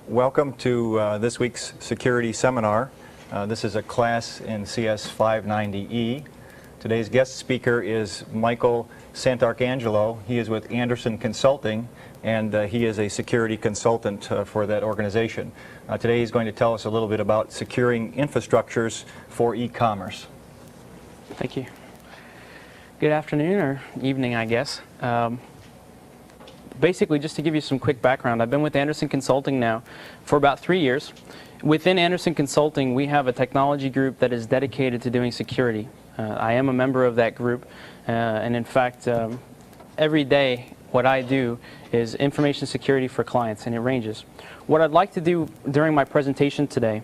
Welcome to this week's security seminar. This is a class in CS 590E. Today's guest speaker is Michael Santarcangelo. He is with Andersen Consulting, and he is a security consultant for that organization. Today he's going to tell us a little bit about securing infrastructures for e-commerce. Thank you. Good afternoon, or evening, I guess. Basically, just to give you some quick background, I've been with Andersen Consulting now for about 3 years. Within Andersen Consulting, we have a technology group that is dedicated to doing security. I am a member of that group, and in fact, every day what I do is information security for clients, and it ranges. What I'd like to do during my presentation today,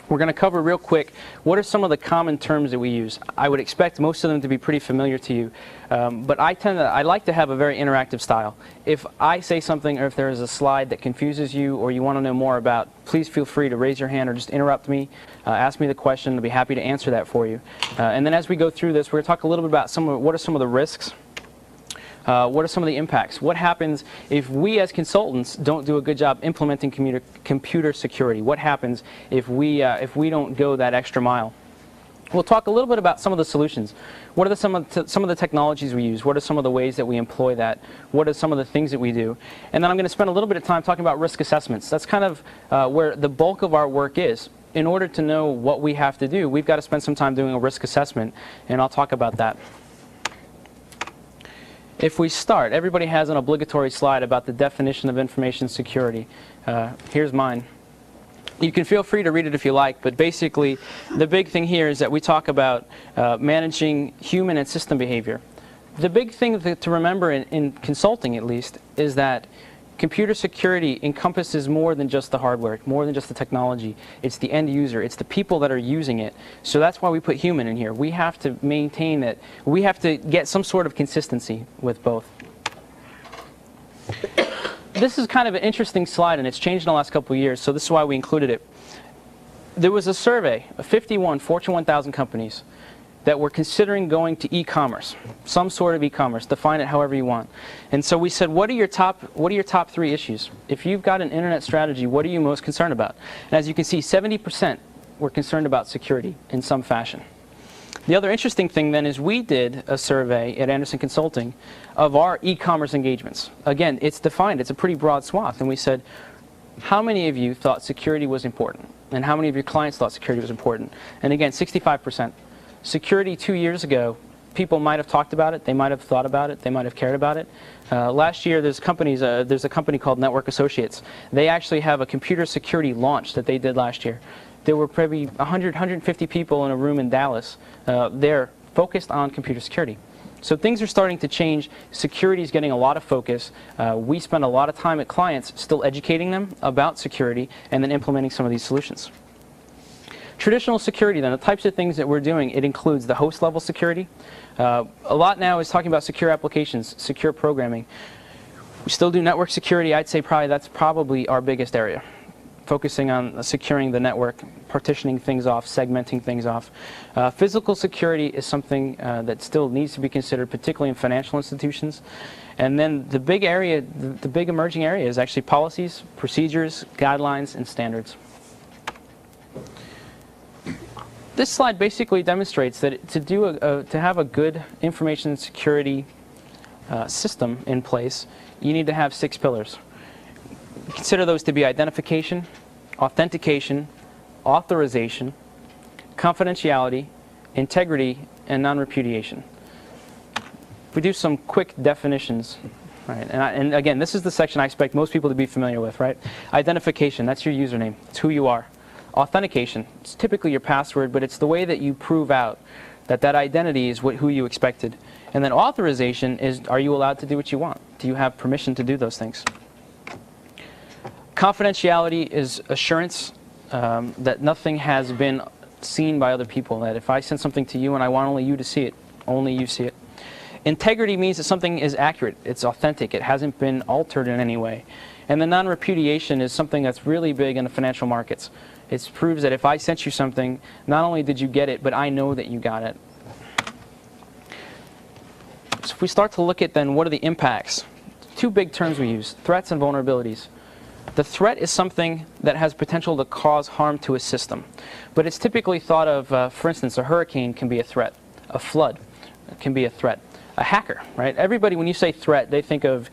we're going to cover real quick what are some of the common terms that we use. I would expect most of them to be pretty familiar to you, but I like to have a very interactive style. If I say something, or if there is a slide that confuses you or you want to know more about, please feel free to raise your hand or just interrupt me, ask me the question. I'll be happy to answer that for you. And then as we go through this, we're going to talk a little bit about what are some of the risks. What are some of the impacts? What happens if we as consultants don't do a good job implementing computer security? What happens if we don't go that extra mile? We'll talk a little bit about some of the solutions. What are some of the technologies we use? What are some of the ways that we employ that? What are some of the things that we do? And then I'm going to spend a little bit of time talking about risk assessments. That's kind of where the bulk of our work is. In order to know what we have to do, we've got to spend some time doing a risk assessment, and I'll talk about that. If we start, everybody has an obligatory slide about the definition of information security. Here's mine. You can feel free to read it if you like, but basically the big thing here is that we talk about managing human and system behavior. The big thing to remember in consulting, at least, is that computer security encompasses more than just the hardware, more than just the technology. It's the end user. It's the people that are using it. So that's why we put human in here. We have to maintain that. We have to get some sort of consistency with both. This is kind of an interesting slide, and it's changed in the last couple of years, so this is why we included it. There was a survey of 51 Fortune 1000 companies that were considering going to e-commerce, some sort of e-commerce. Define it however you want. And so we said, what are your top 3 issues? If you've got an internet strategy, what are you most concerned about? And as you can see, 70% were concerned about security in some fashion. The other interesting thing then is we did a survey at Andersen Consulting of our e-commerce engagements. Again, it's defined. It's a pretty broad swath. And we said, how many of you thought security was important? And how many of your clients thought security was important? And again, 65%. Security 2 years ago, people might have talked about it, they might have thought about it, they might have cared about it. Last year, there's a company called Network Associates. They actually have a computer security launch that they did last year. There were probably 100, 150 people in a room in Dallas. They're focused on computer security. So things are starting to change. Security is getting a lot of focus. We spend a lot of time at clients still educating them about security and then implementing some of these solutions. Traditional security, then, the types of things that we're doing, it includes the host level security. A lot now is talking about secure applications, secure programming. We still do network security. I'd say that's probably our biggest area, focusing on securing the network, partitioning things off, segmenting things off. Physical security is something that still needs to be considered, particularly in financial institutions. And then the big area, the big emerging area is actually policies, procedures, guidelines, and standards. This slide basically demonstrates that to have a good information security system in place, you need to have 6 pillars. Consider those to be identification, authentication, authorization, confidentiality, integrity, and non-repudiation. We do some quick definitions. Right, and again, this is the section I expect most people to be familiar with, right? Identification, that's your username. It's who you are. Authentication, it's typically your password, but it's the way that you prove out that that identity is who you expected. And then authorization is, are you allowed to do what you want? Do you have permission to do those things? Confidentiality is assurance that nothing has been seen by other people, that if I send something to you and I want only you to see it, only you see it. Integrity means that something is accurate, it's authentic, it hasn't been altered in any way. And the non-repudiation is something that's really big in the financial markets. It proves that if I sent you something, not only did you get it, but I know that you got it. So if we start to look at then what are the impacts, 2 big terms we use, threats and vulnerabilities. The threat is something that has potential to cause harm to a system. But it's typically thought of, for instance, a hurricane can be a threat. A flood can be a threat. A hacker, right? Everybody, when you say threat, they think of,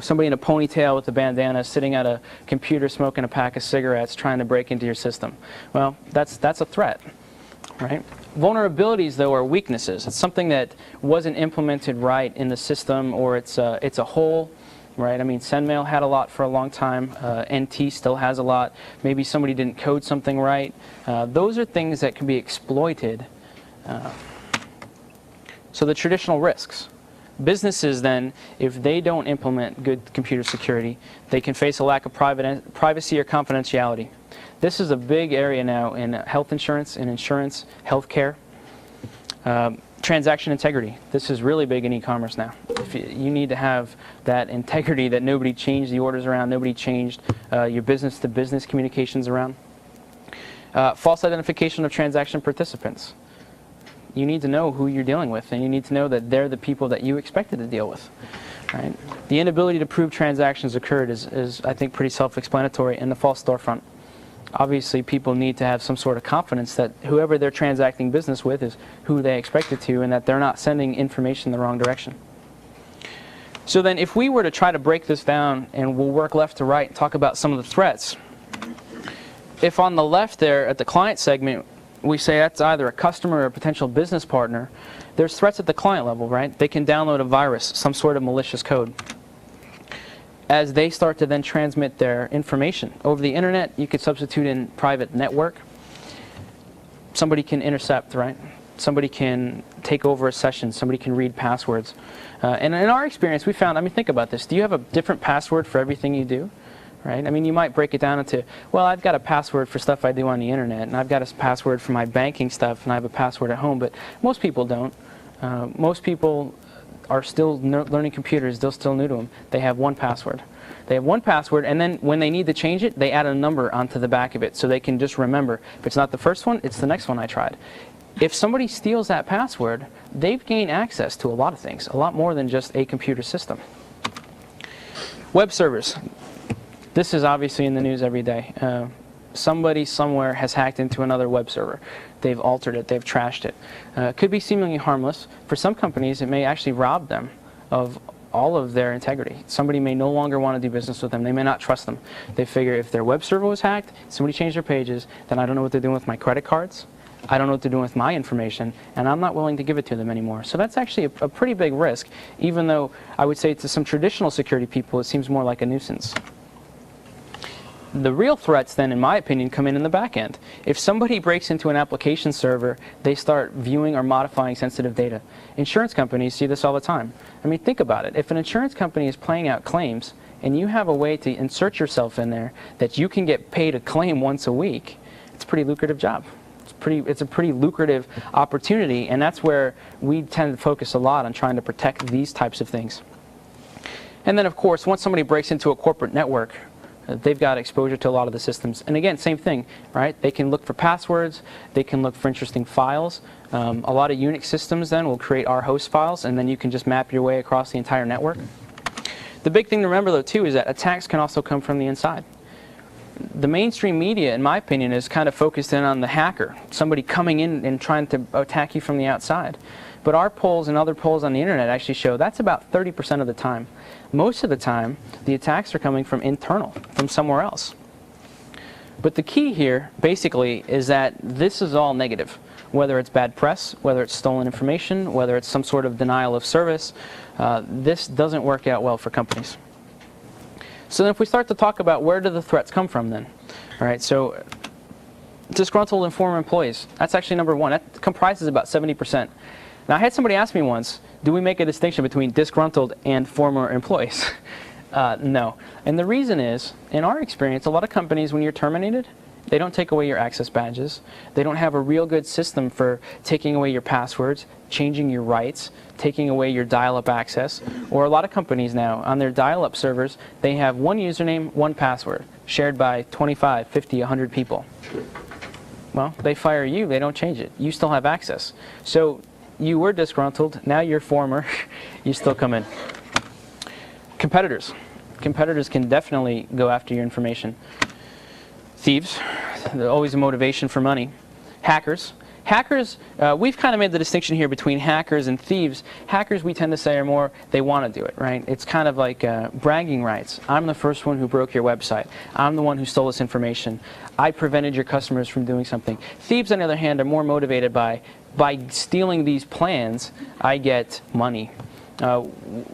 somebody in a ponytail with a bandana sitting at a computer smoking a pack of cigarettes trying to break into your system. Well, that's a threat, right? Vulnerabilities, though, are weaknesses. It's something that wasn't implemented right in the system, or it's a hole, right? I mean, SendMail had a lot for a long time. NT still has a lot. Maybe somebody didn't code something right. Those are things that can be exploited. So the traditional risks. Businesses then, if they don't implement good computer security, they can face a lack of privacy or confidentiality. This is a big area now in health insurance, healthcare. Transaction integrity. This is really big in e-commerce now. You need to have that integrity that nobody changed the orders around, nobody changed your business-to-business communications around. False identification of transaction participants. You need to know who you're dealing with, and you need to know that they're the people that you expected to deal with. Right? The inability to prove transactions occurred is I think, pretty self-explanatory in the false storefront. Obviously, people need to have some sort of confidence that whoever they're transacting business with is who they expect it to, and that they're not sending information in the wrong direction. So then, if we were to try to break this down, and we'll work left to right and talk about some of the threats, if on the left there at the client segment, we say that's either a customer or a potential business partner, there's threats at the client level, right? They can download a virus, some sort of malicious code. As they start to then transmit their information over the internet, you could substitute in private network. Somebody can intercept, right? Somebody can take over a session. Somebody can read passwords. And in our experience, we found, think about this. Do you have a different password for everything you do? Right? You might break it down into, well, I've got a password for stuff I do on the internet, and I've got a password for my banking stuff, and I have a password at home, but most people don't. Most people are still learning computers, they're still new to them. They have one password. They have one password, and then when they need to change it, they add a number onto the back of it, so they can just remember, if it's not the first one, it's the next one I tried. If somebody steals that password, they've gained access to a lot of things, a lot more than just a computer system. Web servers. This is obviously in the news every day. Somebody somewhere has hacked into another web server. They've altered it. They've trashed it. It could be seemingly harmless. For some companies, it may actually rob them of all of their integrity. Somebody may no longer want to do business with them. They may not trust them. They figure if their web server was hacked, somebody changed their pages, then I don't know what they're doing with my credit cards. I don't know what they're doing with my information, and I'm not willing to give it to them anymore. So that's actually a pretty big risk, even though I would say to some traditional security people, it seems more like a nuisance. The real threats then, in my opinion, come in the back end. If somebody breaks into an application server, they start viewing or modifying sensitive data. Insurance companies see this all the time. Think about it. If an insurance company is playing out claims, and you have a way to insert yourself in there that you can get paid a claim once a week, it's a pretty lucrative job. It's a pretty lucrative opportunity, and that's where we tend to focus a lot on trying to protect these types of things. And then, of course, once somebody breaks into a corporate network, they've got exposure to a lot of the systems. And again, same thing, right? They can look for passwords. They can look for interesting files. A lot of UNIX systems then will create our host files, and then you can just map your way across the entire network. The big thing to remember, though, too, is that attacks can also come from the inside. The mainstream media, in my opinion, is kind of focused in on the hacker, somebody coming in and trying to attack you from the outside. But our polls and other polls on the internet actually show that's about 30% of the time. Most of the time, the attacks are coming from internal, from somewhere else. But the key here, basically, is that this is all negative. Whether it's bad press, whether it's stolen information, whether it's some sort of denial of service, this doesn't work out well for companies. So then if we start to talk about where do the threats come from then? All right, so disgruntled and former employees, that's actually number one. That comprises about 70%. Now, I had somebody ask me once, do we make a distinction between disgruntled and former employees? No. And the reason is, in our experience, a lot of companies, when you're terminated, they don't take away your access badges. They don't have a real good system for taking away your passwords, changing your rights, taking away your dial-up access. Or a lot of companies now, on their dial-up servers, they have one username, one password, shared by 25, 50, 100 people. Well, they fire you, they don't change it. You still have access. So you were disgruntled, now you're former, you still come in. Competitors. competitors can definitely go after your information. Thieves, they're always a motivation for money. Hackers. Hackers, we've kind of made the distinction here between hackers and thieves. Hackers, we tend to say, are more, they want to do it, right? It's kind of like bragging rights. I'm the first one who broke your website. I'm the one who stole this information. I prevented your customers from doing something. Thieves, on the other hand, are more motivated by stealing these plans, I get money.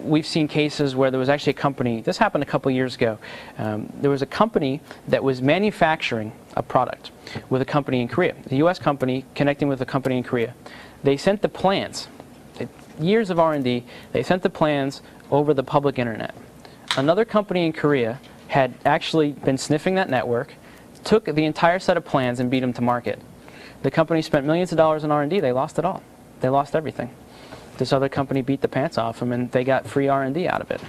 We've seen cases where there was actually a company, this happened a couple years ago, there was a company that was manufacturing a product with a company in Korea, the US company connecting with a company in Korea. They sent the plans, years of R&D, they sent the plans over the public internet. Another company in Korea had actually been sniffing that network, took the entire set of plans and beat them to market. The company spent millions of dollars in R&D, they lost it all. They lost everything. This other company beat the pants off them, and they got free R&D out of it.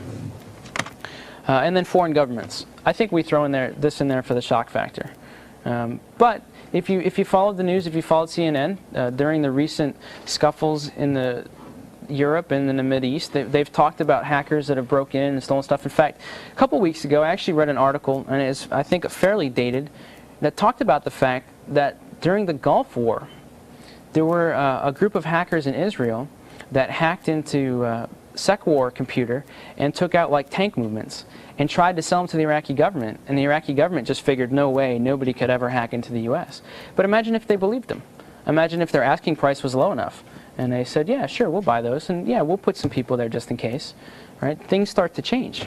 And then foreign governments. I think we throw this in there for the shock factor. But if you followed the news, if you followed CNN during the recent scuffles in Europe and in the Mideast, they've talked about hackers that have broken in and stolen stuff. In fact, a couple weeks ago, I actually read an article, and it's, I think, fairly dated, that talked about the fact that during the Gulf War, there were a group of hackers in Israel that hacked into SecWar computer and took out like tank movements and tried to sell them to the Iraqi government. And the Iraqi government just figured, no way, nobody could ever hack into the US. But imagine if they believed them. Imagine if their asking price was low enough. And they said, yeah, sure, we'll buy those. And yeah, we'll put some people there just in case. Right? Things start to change.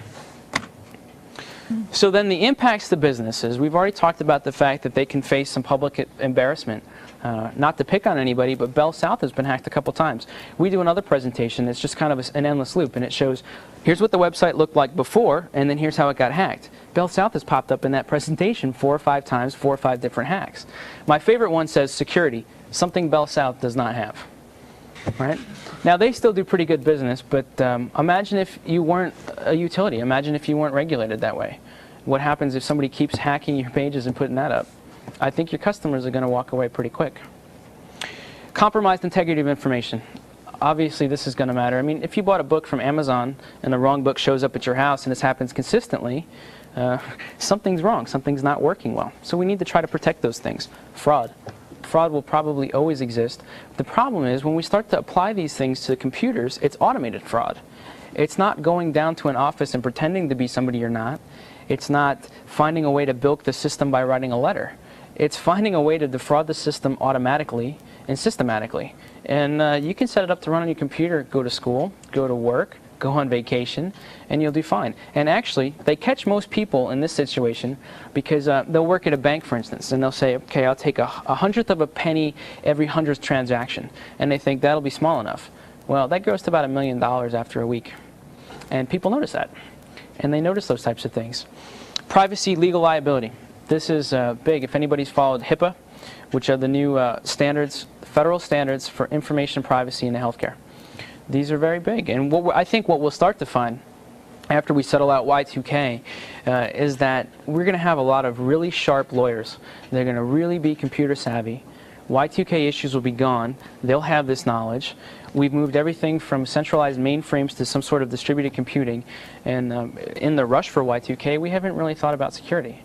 So then the impacts to businesses, we've already talked about the fact that they can face some public embarrassment. Not to pick on anybody, but Bell South has been hacked a couple times. We do another presentation that's just kind of an endless loop, and it shows here's what the website looked like before, and then here's how it got hacked. Bell South has popped up in that presentation 4 or 5 times, 4 or 5 different hacks. My favorite one says security, something Bell South does not have. Right? Now, they still do pretty good business, but imagine if you weren't a utility. Imagine if you weren't regulated that way. What happens if somebody keeps hacking your pages and putting that up? I think your customers are going to walk away pretty quick. Compromised integrity of information. Obviously, this is going to matter. I mean, if you bought a book from Amazon and the wrong book shows up at your house, and this happens consistently, something's wrong. Something's not working well. So we need to try to protect those things. Fraud. Fraud will probably always exist. The problem is when we start to apply these things to computers, it's automated fraud. It's not going down to an office and pretending to be somebody you're not. It's not finding a way to bilk the system by writing a letter. It's finding a way to defraud the system automatically and systematically. And you can set it up to run on your computer, go to school, go to work, go on vacation, and you'll do fine. And actually, they catch most people in this situation because they'll work at a bank, for instance, and they'll say, okay, I'll take a hundredth of a penny every 100th transaction. And they think that'll be small enough. Well, that grows to about $1 million after a week. And people notice that. And they notice those types of things. Privacy, legal liability. This is big. If anybody's followed HIPAA, which are the new standards, federal standards for information privacy in the healthcare. These are very big. And I think what we'll start to find after we settle out Y2K is that we're going to have a lot of really sharp lawyers. They're going to really be computer savvy. Y2K issues will be gone. They'll have this knowledge. We've moved everything from centralized mainframes to some sort of distributed computing. And in the rush for Y2K, we haven't really thought about security.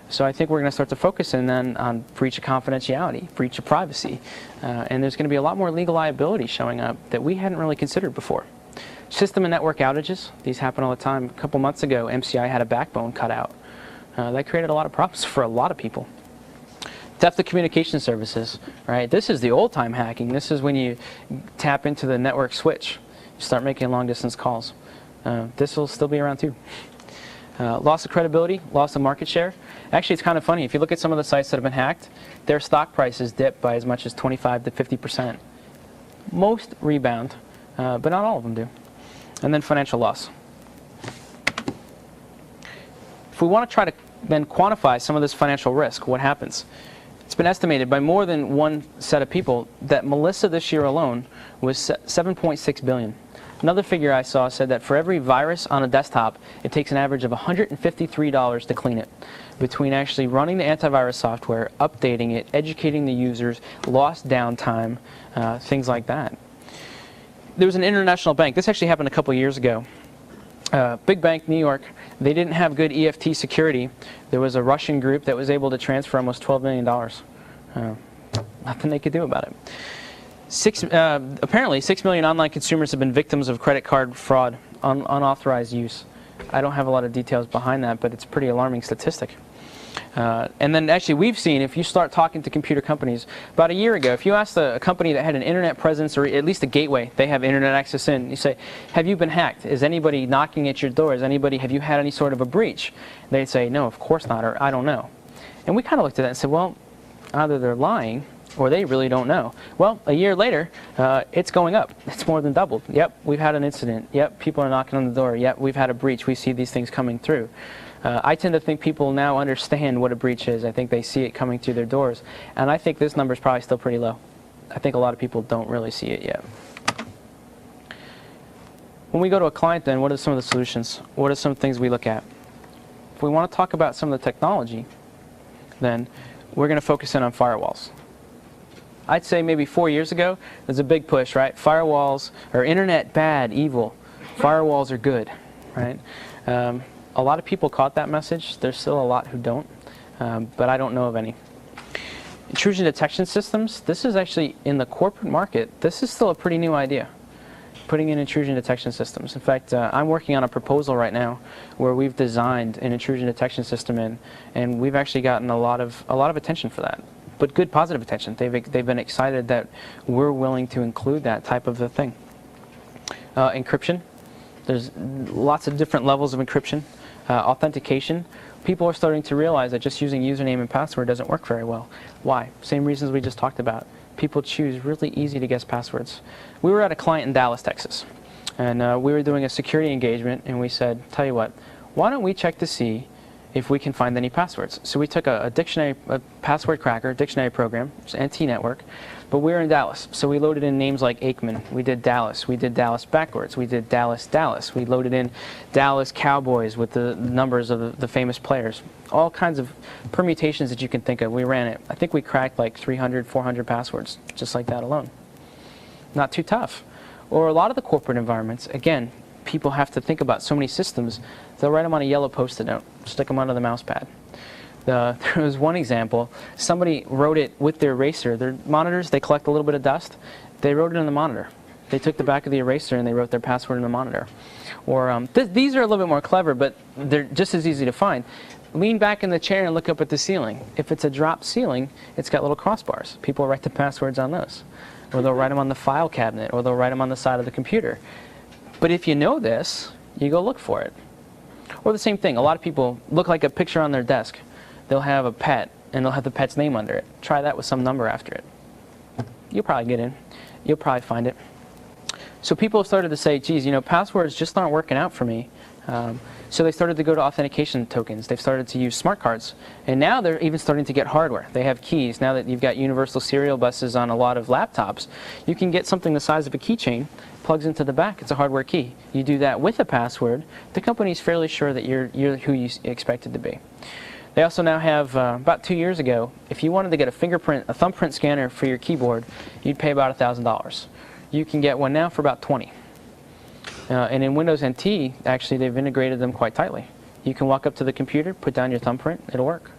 So I think we're going to start to focus in then on breach of confidentiality, breach of privacy. And there's going to be a lot more legal liability showing up that we hadn't really considered before. System and network outages. These happen all the time. A couple months ago, MCI had a backbone cut out. That created a lot of problems for a lot of people. Theft of communication services, right? This is the old-time hacking. This is when you tap into the network switch. You start making long-distance calls. This will still be around too. Loss of credibility, loss of market share. Actually, it's kind of funny. If you look at some of the sites that have been hacked, their stock prices dip by as much as 25 to 50%. Most rebound, but not all of them do. And then financial loss. If we want to try to then quantify some of this financial risk, what happens? It's been estimated by more than one set of people that Melissa this year alone was 7.6 billion. Another figure I saw said that for every virus on a desktop, it takes an average of $153 to clean it. Between actually running the antivirus software, updating it, educating the users, lost downtime, things like that. There was an international bank. This actually happened a couple years ago. Big bank, New York. They didn't have good EFT security. There was a Russian group that was able to transfer almost $12 million. Nothing they could do about it. Apparently, 6 million online consumers have been victims of credit card fraud, unauthorized use. I don't have a lot of details behind that, but it's a pretty alarming statistic. And then actually we've seen, if you start talking to computer companies, about a year ago, if you asked a company that had an internet presence or at least a gateway, they have internet access in, you say, have you been hacked? Is anybody knocking at your door? Have you had any sort of a breach? They'd say, no, of course not, or I don't know. And we kind of looked at that and said, well, either they're lying or they really don't know. Well, a year later, it's going up. It's more than doubled. Yep, we've had an incident. Yep, people are knocking on the door. Yep, we've had a breach. We see these things coming through. I tend to think people now understand what a breach is. I think they see it coming through their doors. And I think this number is probably still pretty low. I think a lot of people don't really see it yet. When we go to a client then, what are some of the solutions? What are some things we look at? If we want to talk about some of the technology, then we're going to focus in on firewalls. I'd say maybe 4 years ago, there's a big push, right? Firewalls are internet bad, evil. Firewalls are good, right? A lot of people caught that message. There's still a lot who don't, but I don't know of any. Intrusion detection systems, this is actually in the corporate market, this is still a pretty new idea, putting in intrusion detection systems. In fact, I'm working on a proposal right now where we've designed an intrusion detection system in, and we've actually gotten a lot of attention for that. But good, positive attention. They've been excited that we're willing to include that type of a thing. Encryption. There's lots of different levels of encryption. Authentication. People are starting to realize that just using username and password doesn't work very well. Why? Same reasons we just talked about. People choose really easy to guess passwords. We were at a client in Dallas, Texas, and we were doing a security engagement, and we said, tell you what, why don't we check to see if we can find any passwords. So we took a password cracker, dictionary program, it's NT network, but we were in Dallas. So we loaded in names like Aikman. We did Dallas backwards. We did Dallas. We loaded in Dallas Cowboys with the numbers of the famous players. All kinds of permutations that you can think of. We ran it. I think we cracked like 300, 400 passwords, just like that alone. Not too tough. Or a lot of the corporate environments, again, people have to think about so many systems, they'll write them on a yellow Post-it note, stick them under the mouse pad. There was one example, somebody wrote it with their eraser. Their monitors, they collect a little bit of dust, they wrote it on the monitor. They took the back of the eraser and they wrote their password in the monitor. Or these are a little bit more clever, but they're just as easy to find. Lean back in the chair and look up at the ceiling. If it's a drop ceiling, it's got little crossbars. People write the passwords on those. Or they'll write them on the file cabinet, or they'll write them on the side of the computer. But if you know this, you go look for it. Or the same thing, a lot of people look like a picture on their desk. They'll have a pet, and they'll have the pet's name under it. Try that with some number after it. You'll probably get in. You'll probably find it. So people have started to say, geez, you know, passwords just aren't working out for me. So they started to go to authentication tokens. They've started to use smart cards. And now they're even starting to get hardware. They have keys. Now that you've got universal serial buses on a lot of laptops, you can get something the size of a keychain, plugs into the back. It's a hardware key. You do that with a password. The company's fairly sure that you're who you expected to be. They also now have, about 2 years ago, if you wanted to get a thumbprint scanner for your keyboard, you'd pay about $1,000. You can get one now for about $20. And in Windows NT, actually, they've integrated them quite tightly. You can walk up to the computer, put down your thumbprint, it'll work.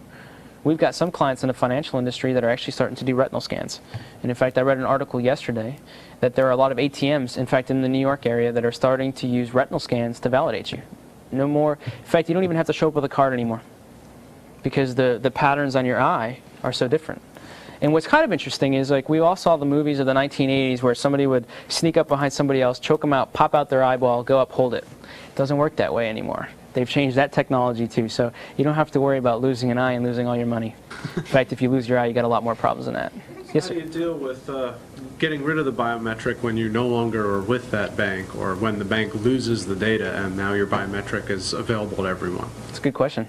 We've got some clients in the financial industry that are actually starting to do retinal scans. And in fact, I read an article yesterday that there are a lot of ATMs, in fact, in the New York area, that are starting to use retinal scans to validate you. No more, in fact, you don't even have to show up with a card anymore because the patterns on your eye are so different. And what's kind of interesting is, like, we all saw the movies of the 1980s where somebody would sneak up behind somebody else, choke them out, pop out their eyeball, go up, hold it. It doesn't work that way anymore. They've changed that technology too, so you don't have to worry about losing an eye and losing all your money. In fact, if you lose your eye, you got a lot more problems than that. Yes, sir? How do you deal with getting rid of the biometric when you no longer are with that bank, or when the bank loses the data and now your biometric is available to everyone? That's a good question.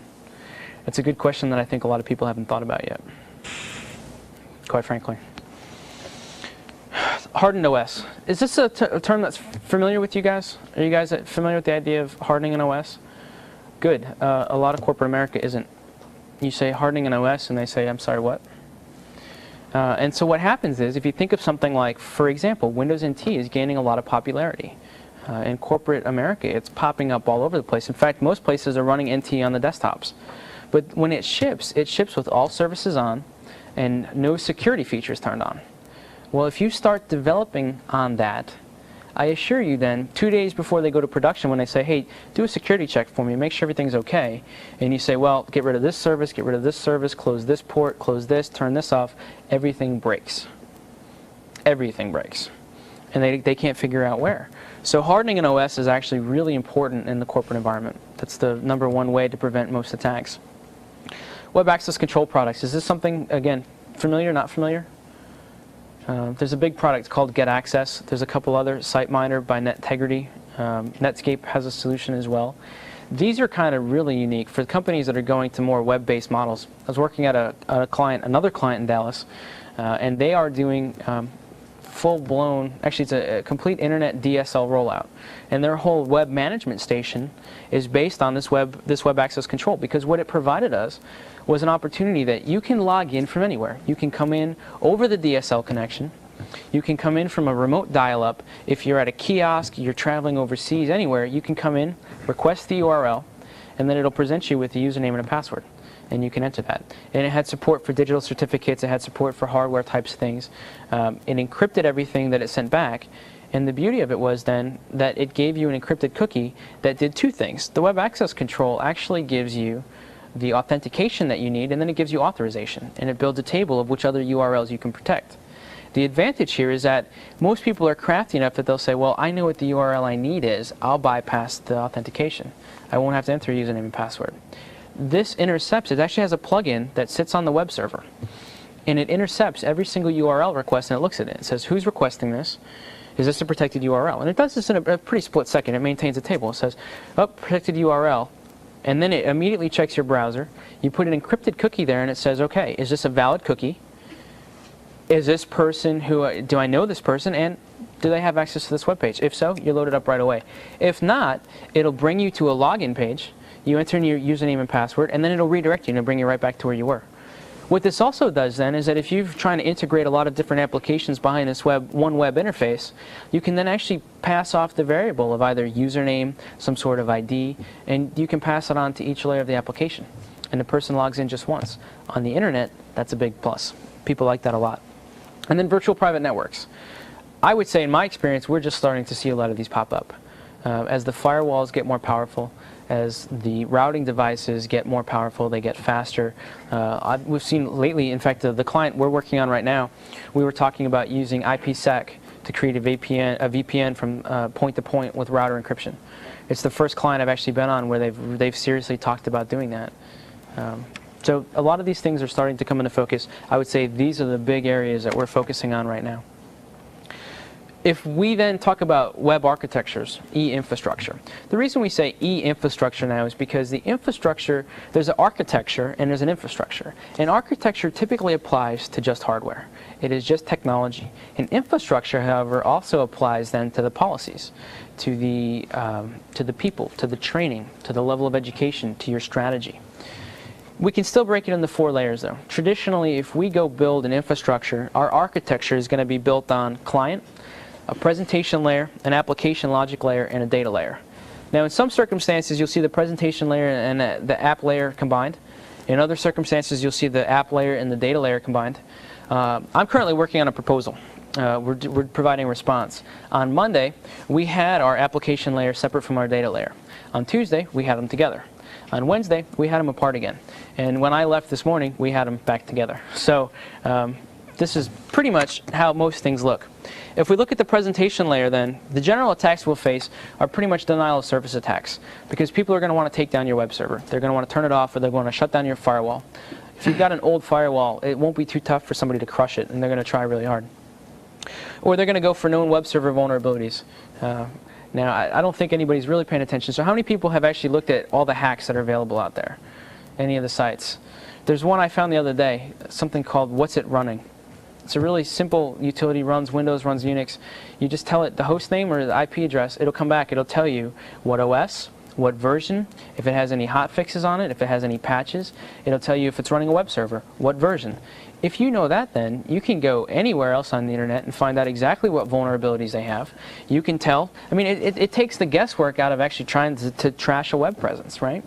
That's a good question that I think a lot of people haven't thought about yet, quite frankly. Hardened OS. Is this a term that's familiar with you guys? Are you guys familiar with the idea of hardening an OS? Good. A lot of corporate America isn't. You say hardening an OS and they say, I'm sorry, what? And so what happens is, if you think of something like, for example, Windows NT is gaining a lot of popularity. In corporate America, it's popping up all over the place. In fact, most places are running NT on the desktops. But when it ships with all services on and no security features turned on. Well, if you start developing on that, I assure you then, 2 days before they go to production, when they say, hey, do a security check for me, make sure everything's okay, and you say, well, get rid of this service, close this port, close this, turn this off, everything breaks. Everything breaks. And they can't figure out where. So hardening an OS is actually really important in the corporate environment. That's the #1 way to prevent most attacks. Web access control products. Is this something, again, familiar, not familiar? There's a big product called Get Access. There's a couple other, SiteMiner by Netcentric. Netscape has a solution as well. These are kind of really unique for companies that are going to more web-based models. I was working at another client in Dallas, and they are doing full-blown, actually it's a complete internet DSL rollout. And their whole web management station is based on this web access control, because what it provided us was an opportunity that you can log in from anywhere. You can come in over the DSL connection. You can come in from a remote dial-up. If you're at a kiosk, you're traveling overseas, anywhere, you can come in, request the URL, and then it'll present you with a username and a password. And you can enter that. And it had support for digital certificates. It had support for hardware types of things. It encrypted everything that it sent back. And the beauty of it was then that it gave you an encrypted cookie that did two things. The web access control actually gives you the authentication that you need, and then it gives you authorization. And it builds a table of which other URLs you can protect. The advantage here is that most people are crafty enough that they'll say, well, I know what the URL I need is. I'll bypass the authentication. I won't have to enter a username and password. This intercepts, it actually has a plugin that sits on the web server. And it intercepts every single URL request, and it looks at it. It says, who's requesting this? Is this a protected URL? And it does this in a pretty split second. It maintains a table. It says, oh, protected URL. And then it immediately checks your browser. You put an encrypted cookie there, and it says, okay, is this a valid cookie? Is this person do I know this person? And do they have access to this web page? If so, you're loaded up right away. If not, it'll bring you to a login page. You enter in your username and password, and then it'll redirect you and it'll bring you right back to where you were. What this also does then is that if you're trying to integrate a lot of different applications behind this one web interface, you can then actually pass off the variable of either username, some sort of ID, and you can pass it on to each layer of the application. And the person logs in just once. On the internet, that's a big plus. People like that a lot. And then virtual private networks. I would say in my experience, we're just starting to see a lot of these pop up. As the firewalls get more powerful, as the routing devices get more powerful, they get faster. We've seen lately, in fact, the client we're working on right now, we were talking about using IPsec to create a VPN from point to point with router encryption. It's the first client I've actually been on where they've seriously talked about doing that. So a lot of these things are starting to come into focus. I would say these are the big areas that we're focusing on right now. If we then talk about web architectures, e-infrastructure, the reason we say e-infrastructure now is because the infrastructure, there's an architecture and there's an infrastructure. And architecture typically applies to just hardware. It is just technology. And infrastructure, however, also applies then to the policies, to the people, to the training, to the level of education, to your strategy. We can still break it into 4 layers though. Traditionally, if we go build an infrastructure, our architecture is going to be built on client, a presentation layer, an application logic layer, and a data layer. Now in some circumstances you'll see the presentation layer and the app layer combined. In other circumstances you'll see the app layer and the data layer combined. I'm currently working on a proposal. We're providing a response. On Monday we had our application layer separate from our data layer. On Tuesday we had them together. On Wednesday we had them apart again. And when I left this morning we had them back together. So this is pretty much how most things look. If we look at the presentation layer then, the general attacks we'll face are pretty much denial of service attacks, because people are going to want to take down your web server. They're going to want to turn it off, or they're going to shut down your firewall. If you've got an old firewall, it won't be too tough for somebody to crush it, and they're going to try really hard. Or they're going to go for known web server vulnerabilities. Now, I don't think anybody's really paying attention. So how many people have actually looked at all the hacks that are available out there? Any of the sites? There's one I found the other day, something called What's It Running? It's a really simple utility, runs Windows, runs Unix. You just tell it the host name or the IP address, it'll come back, it'll tell you what OS, what version, if it has any hot fixes on it, if it has any patches. It'll tell you if it's running a web server, what version. If you know that, then you can go anywhere else on the internet and find out exactly what vulnerabilities they have. You can tell. I mean, it takes the guesswork out of actually trying to trash a web presence, right?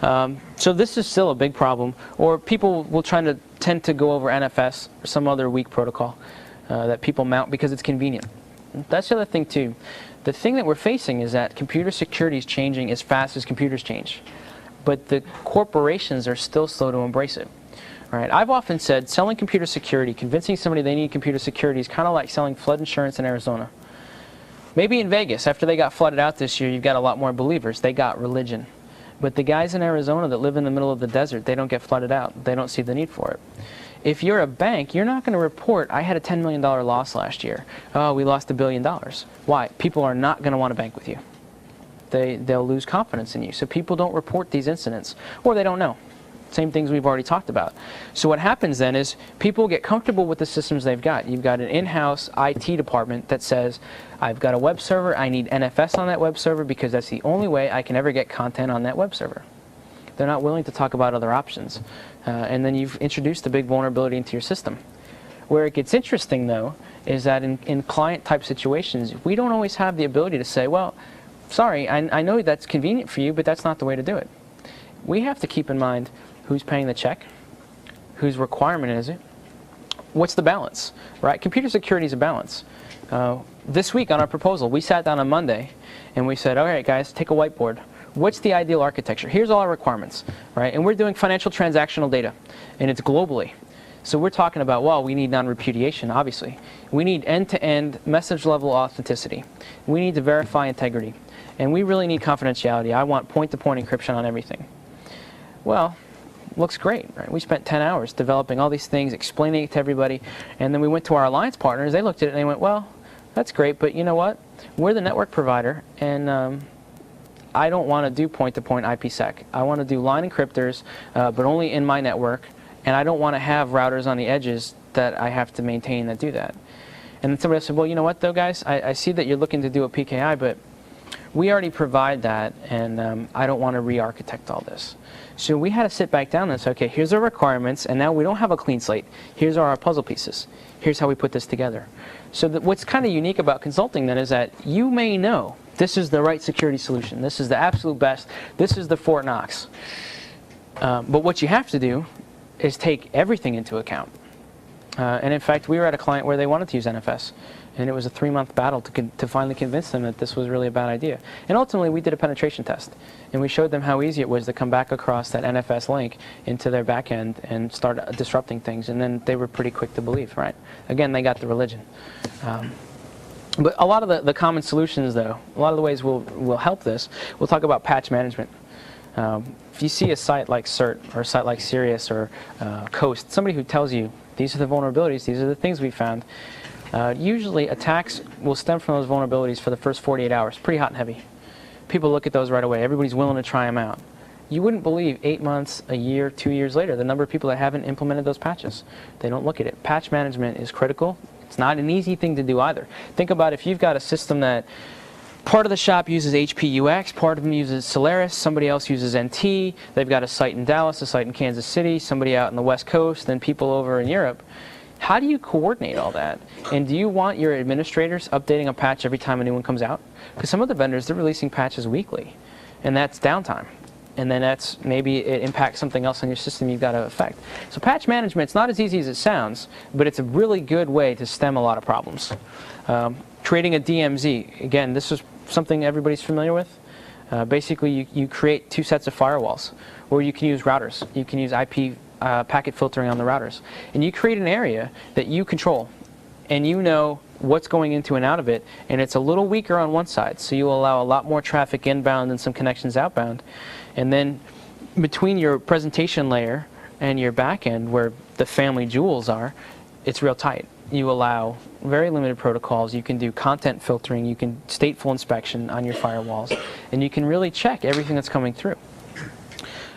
So this is still a big problem. Or people will tend to go over NFS or some other weak protocol that people mount because it's convenient. That's the other thing too. The thing that we're facing is that computer security is changing as fast as computers change, but the corporations are still slow to embrace it. Right? I've often said selling computer security, convincing somebody they need computer security is kind of like selling flood insurance in Arizona. Maybe in Vegas, after they got flooded out this year, you've got a lot more believers. They got religion. But the guys in Arizona that live in the middle of the desert, they don't get flooded out. They don't see the need for it. If you're a bank, you're not going to report, I had a $10 million loss last year. Oh, we lost $1 billion. Why? People are not going to want to bank with you. They'll lose confidence in you. So people don't report these incidents, or they don't know. Same things we've already talked about. So what happens then is people get comfortable with the systems they've got. You've got an in-house IT department that says, I've got a web server, I need NFS on that web server because that's the only way I can ever get content on that web server. They're not willing to talk about other options. And then you've introduced a big vulnerability into your system. Where it gets interesting, though, is that in client-type situations, we don't always have the ability to say, well, sorry, I know that's convenient for you, but that's not the way to do it. We have to keep in mind who's paying the check, whose requirement is it, what's the balance, right? Computer security is a balance. This week on our proposal, we sat down on Monday and we said, all right, guys, take a whiteboard. What's the ideal architecture? Here's all our requirements, right? And we're doing financial transactional data, and it's globally. So we're talking about, well, we need non-repudiation, obviously. We need end-to-end message-level authenticity. We need to verify integrity. And we really need confidentiality. I want point-to-point encryption on everything. Well, looks great, right? We spent 10 hours developing all these things, explaining it to everybody, and then we went to our alliance partners. They looked at it and they went, well, that's great, but you know what? We're the network provider, and I don't want to do point-to-point IPsec. I want to do line encryptors, but only in my network, and I don't want to have routers on the edges that I have to maintain that do that. And then somebody else said, well, you know what, though, guys? I see that you're looking to do a PKI, but we already provide that, and I don't want to re-architect all this. So we had to sit back down and say, okay, here's our requirements, and now we don't have a clean slate. Here's our puzzle pieces. Here's how we put this together. So what's kind of unique about consulting then is that you may know this is the right security solution. This is the absolute best. This is the Fort Knox. But what you have to do is take everything into account. And in fact, we were at a client where they wanted to use NFS. And it was a 3-month battle to finally convince them that this was really a bad idea. And ultimately, we did a penetration test. And we showed them how easy it was to come back across that NFS link into their back end and start disrupting things. And then they were pretty quick to believe, right? Again, they got the religion. But a lot of the common solutions, though, a lot of the ways we'll help this, we'll talk about patch management. If you see a site like CERT or a site like CERIAS or Coast, somebody who tells you, these are the vulnerabilities, these are the things we found, usually attacks will stem from those vulnerabilities for the first 48 hours, pretty hot and heavy. People look at those right away. Everybody's willing to try them out. You wouldn't believe 8 months, a year, 2 years later, the number of people that haven't implemented those patches. They don't look at it. Patch management is critical. It's not an easy thing to do either. Think about if you've got a system that part of the shop uses HPUX, part of them uses CERIAS, somebody else uses NT, they've got a site in Dallas, a site in Kansas City, somebody out in the West Coast, then people over in Europe. How do you coordinate all that? And do you want your administrators updating a patch every time a new one comes out? Because some of the vendors, they're releasing patches weekly, and that's downtime. And then that's maybe it impacts something else on your system you've got to affect. So patch management's not as easy as it sounds, but it's a really good way to stem a lot of problems. Creating a DMZ, again, this is something everybody's familiar with. Basically, you create 2 sets of firewalls, or you can use routers. You can use IP packet filtering on the routers. And you create an area that you control, and you know what's going into and out of it, and it's a little weaker on one side, so you will allow a lot more traffic inbound and some connections outbound. And then between your presentation layer and your back end, where the family jewels are, it's real tight. You allow very limited protocols. You can do content filtering. You can stateful inspection on your firewalls. And you can really check everything that's coming through.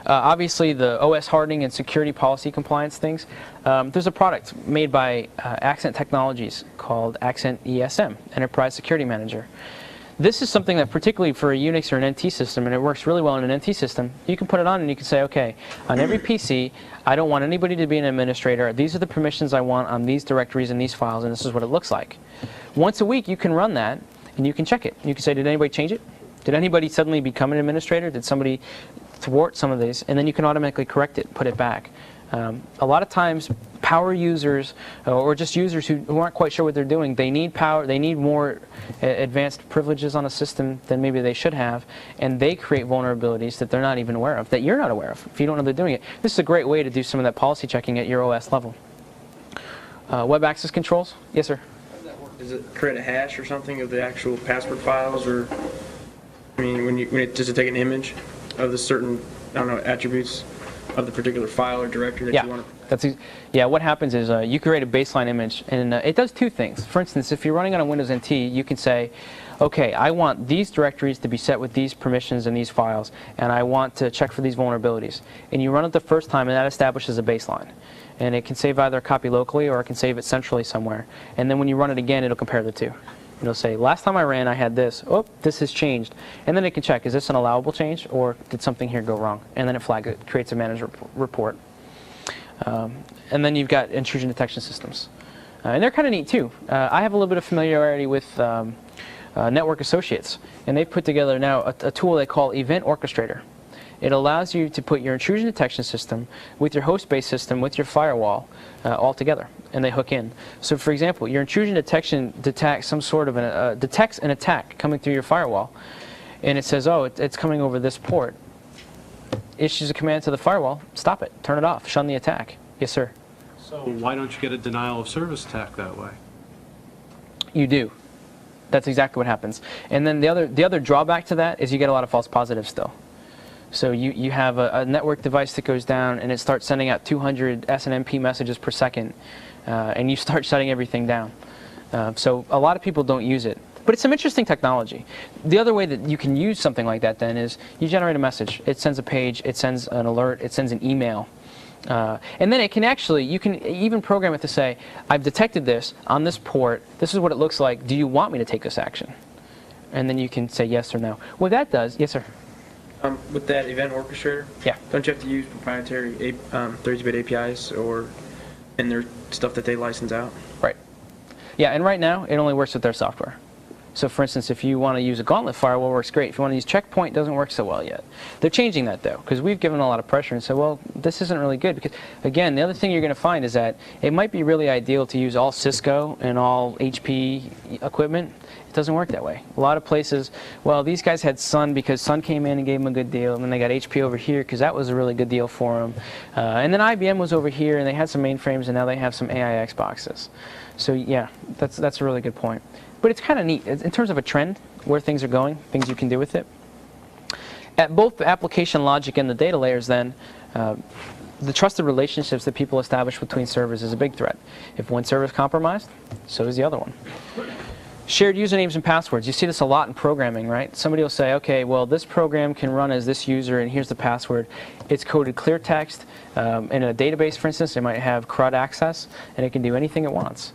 Obviously, the OS hardening and security policy compliance things. There's a product made by Axent Technologies called Axent ESM, Enterprise Security Manager. This is something that particularly for a Unix or an NT system, and it works really well in an NT system, you can put it on and you can say, okay, on every PC, I don't want anybody to be an administrator. These are the permissions I want on these directories and these files, and this is what it looks like. Once a week, you can run that, and you can check it. You can say, did anybody change it? Did anybody suddenly become an administrator? Did somebody thwart some of these? And then you can automatically correct it, put it back. A lot of times, power users or just users who aren't quite sure what they're doing, they need power, they need more advanced privileges on a system than maybe they should have, and they create vulnerabilities that they're not even aware of, that you're not aware of if you don't know they're doing it. This is a great way to do some of that policy checking at your OS level. Web access controls? Yes, sir? How does that work? Does it create a hash or something of the actual password files, or I mean, when does it take an image of the certain, I don't know, attributes of the particular file or directory that you want to? Yeah, what happens is you create a baseline image, and it does two things. For instance, if you're running on a Windows NT, you can say, okay, I want these directories to be set with these permissions and these files, and I want to check for these vulnerabilities. And you run it the first time, and that establishes a baseline. And it can save either a copy locally or it can save it centrally somewhere. And then when you run it again, it'll compare the two. It'll say, last time I ran, I had this. Oh, this has changed. And then it can check, is this an allowable change, or did something here go wrong? And then it flags it, creates a managed report. And then you've got intrusion detection systems. And they're kind of neat, too. I have a little bit of familiarity with Network Associates. And they've put together now a tool they call Event Orchestrator. It allows you to put your intrusion detection system with your host-based system with your firewall all together, and they hook in. So, for example, your intrusion detection detects some sort of detects an attack coming through your firewall, and it says, "Oh, it's coming over this port." Issues a command to the firewall: stop it, turn it off, shun the attack. Yes, sir. So why don't you get a denial of service attack that way? You do. That's exactly what happens. And then the other drawback to that is you get a lot of false positives still. So you have a network device that goes down and it starts sending out 200 SNMP messages per second, and you start shutting everything down. So a lot of people don't use it. But it's some interesting technology. The other way that you can use something like that then is you generate a message. It sends a page, it sends an alert, it sends an email. And then it can actually, you can even program it to say, I've detected this on this port, this is what it looks like, do you want me to take this action? And then you can say yes or no. What that does, yes, sir? With that event orchestrator, yeah, don't you have to use proprietary 32-bit APIs and their stuff that they license out? Right. Yeah, and right now it only works with their software. So for instance, if you want to use a Gauntlet firewall, it works great. If you want to use Checkpoint, it doesn't work so well yet. They're changing that though, because we've given a lot of pressure and said, well, this isn't really good. Because again, the other thing you're going to find is that it might be really ideal to use all Cisco and all HP equipment. It doesn't work that way. A lot of places, well, these guys had Sun because Sun came in and gave them a good deal, and then they got HP over here because that was a really good deal for them. And then IBM was over here, and they had some mainframes, and now they have some AIX boxes. So yeah, that's a really good point. But it's kind of neat in terms of a trend, where things are going, things you can do with it. At both the application logic and the data layers then, the trusted relationships that people establish between servers is a big threat. If one server is compromised, so is the other one. Shared usernames and passwords. You see this a lot in programming, right? Somebody will say, okay, well, this program can run as this user, and here's the password. It's coded clear text. In a database, for instance, it might have CRUD access, and it can do anything it wants.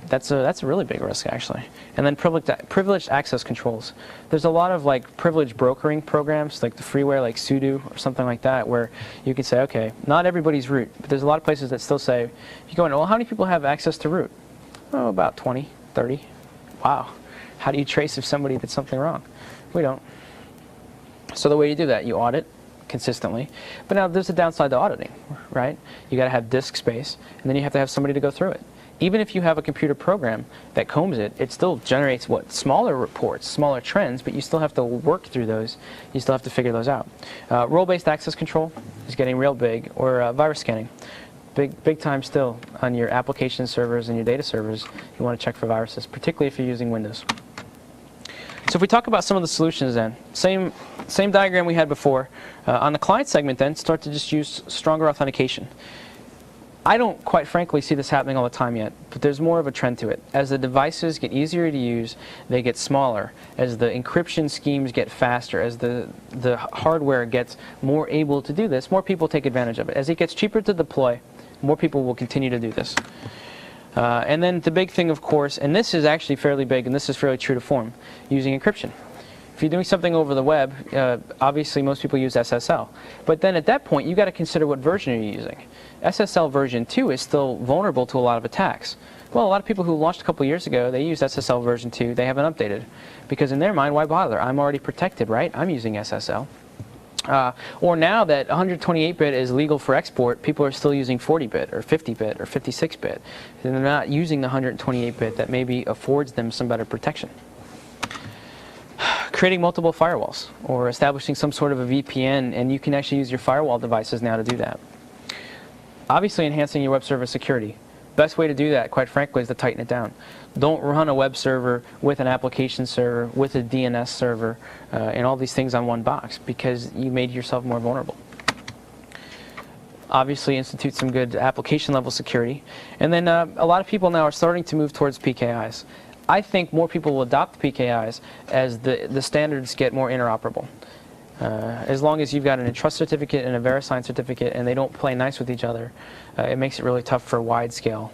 That's a really big risk, actually. And then privileged access controls. There's a lot of like privilege brokering programs, like the freeware, like sudo or something like that, where you can say, okay, not everybody's root, but there's a lot of places that still say, you go in, well, how many people have access to root? Oh, about 20, 30. Wow. How do you trace if somebody did something wrong? We don't. So the way you do that, you audit consistently. But now there's a downside to auditing, right? You got to have disk space, and then you have to have somebody to go through it. Even if you have a computer program that combs it, it still generates what? Smaller reports, smaller trends, but you still have to work through those. You still have to figure those out. Role-based access control is getting real big, or virus scanning. Big time still on your application servers and your data servers. You want to check for viruses, particularly if you're using Windows. So if we talk about some of the solutions then, same diagram we had before. On the client segment then, start to just use stronger authentication. I don't, quite frankly, see this happening all the time yet, but there's more of a trend to it. As the devices get easier to use, they get smaller. As the encryption schemes get faster, as the hardware gets more able to do this, more people take advantage of it. As it gets cheaper to deploy, more people will continue to do this. And then the big thing, of course, and this is actually fairly big, and this is fairly true to form, using encryption. If you're doing something over the web, obviously most people use SSL. But then at that point, you've got to consider what version you're using. SSL version 2 is still vulnerable to a lot of attacks. Well, a lot of people who launched a couple years ago, they used SSL version 2, they haven't updated. Because in their mind, why bother? I'm already protected, right? I'm using SSL. Or now that 128-bit is legal for export, people are still using 40-bit or 50-bit or 56-bit. And they're not using the 128-bit that maybe affords them some better protection. Creating multiple firewalls or establishing some sort of a VPN, and you can actually use your firewall devices now to do that. Obviously enhancing your web server security. Best way to do that, quite frankly, is to tighten it down. Don't run a web server with an application server, with a DNS server, and all these things on one box, because you made yourself more vulnerable. Obviously institute some good application level security. And then a lot of people now are starting to move towards PKIs. I think more people will adopt PKIs as the standards get more interoperable. As long as you've got an Entrust certificate and a VeriSign certificate and they don't play nice with each other, it makes it really tough for wide-scale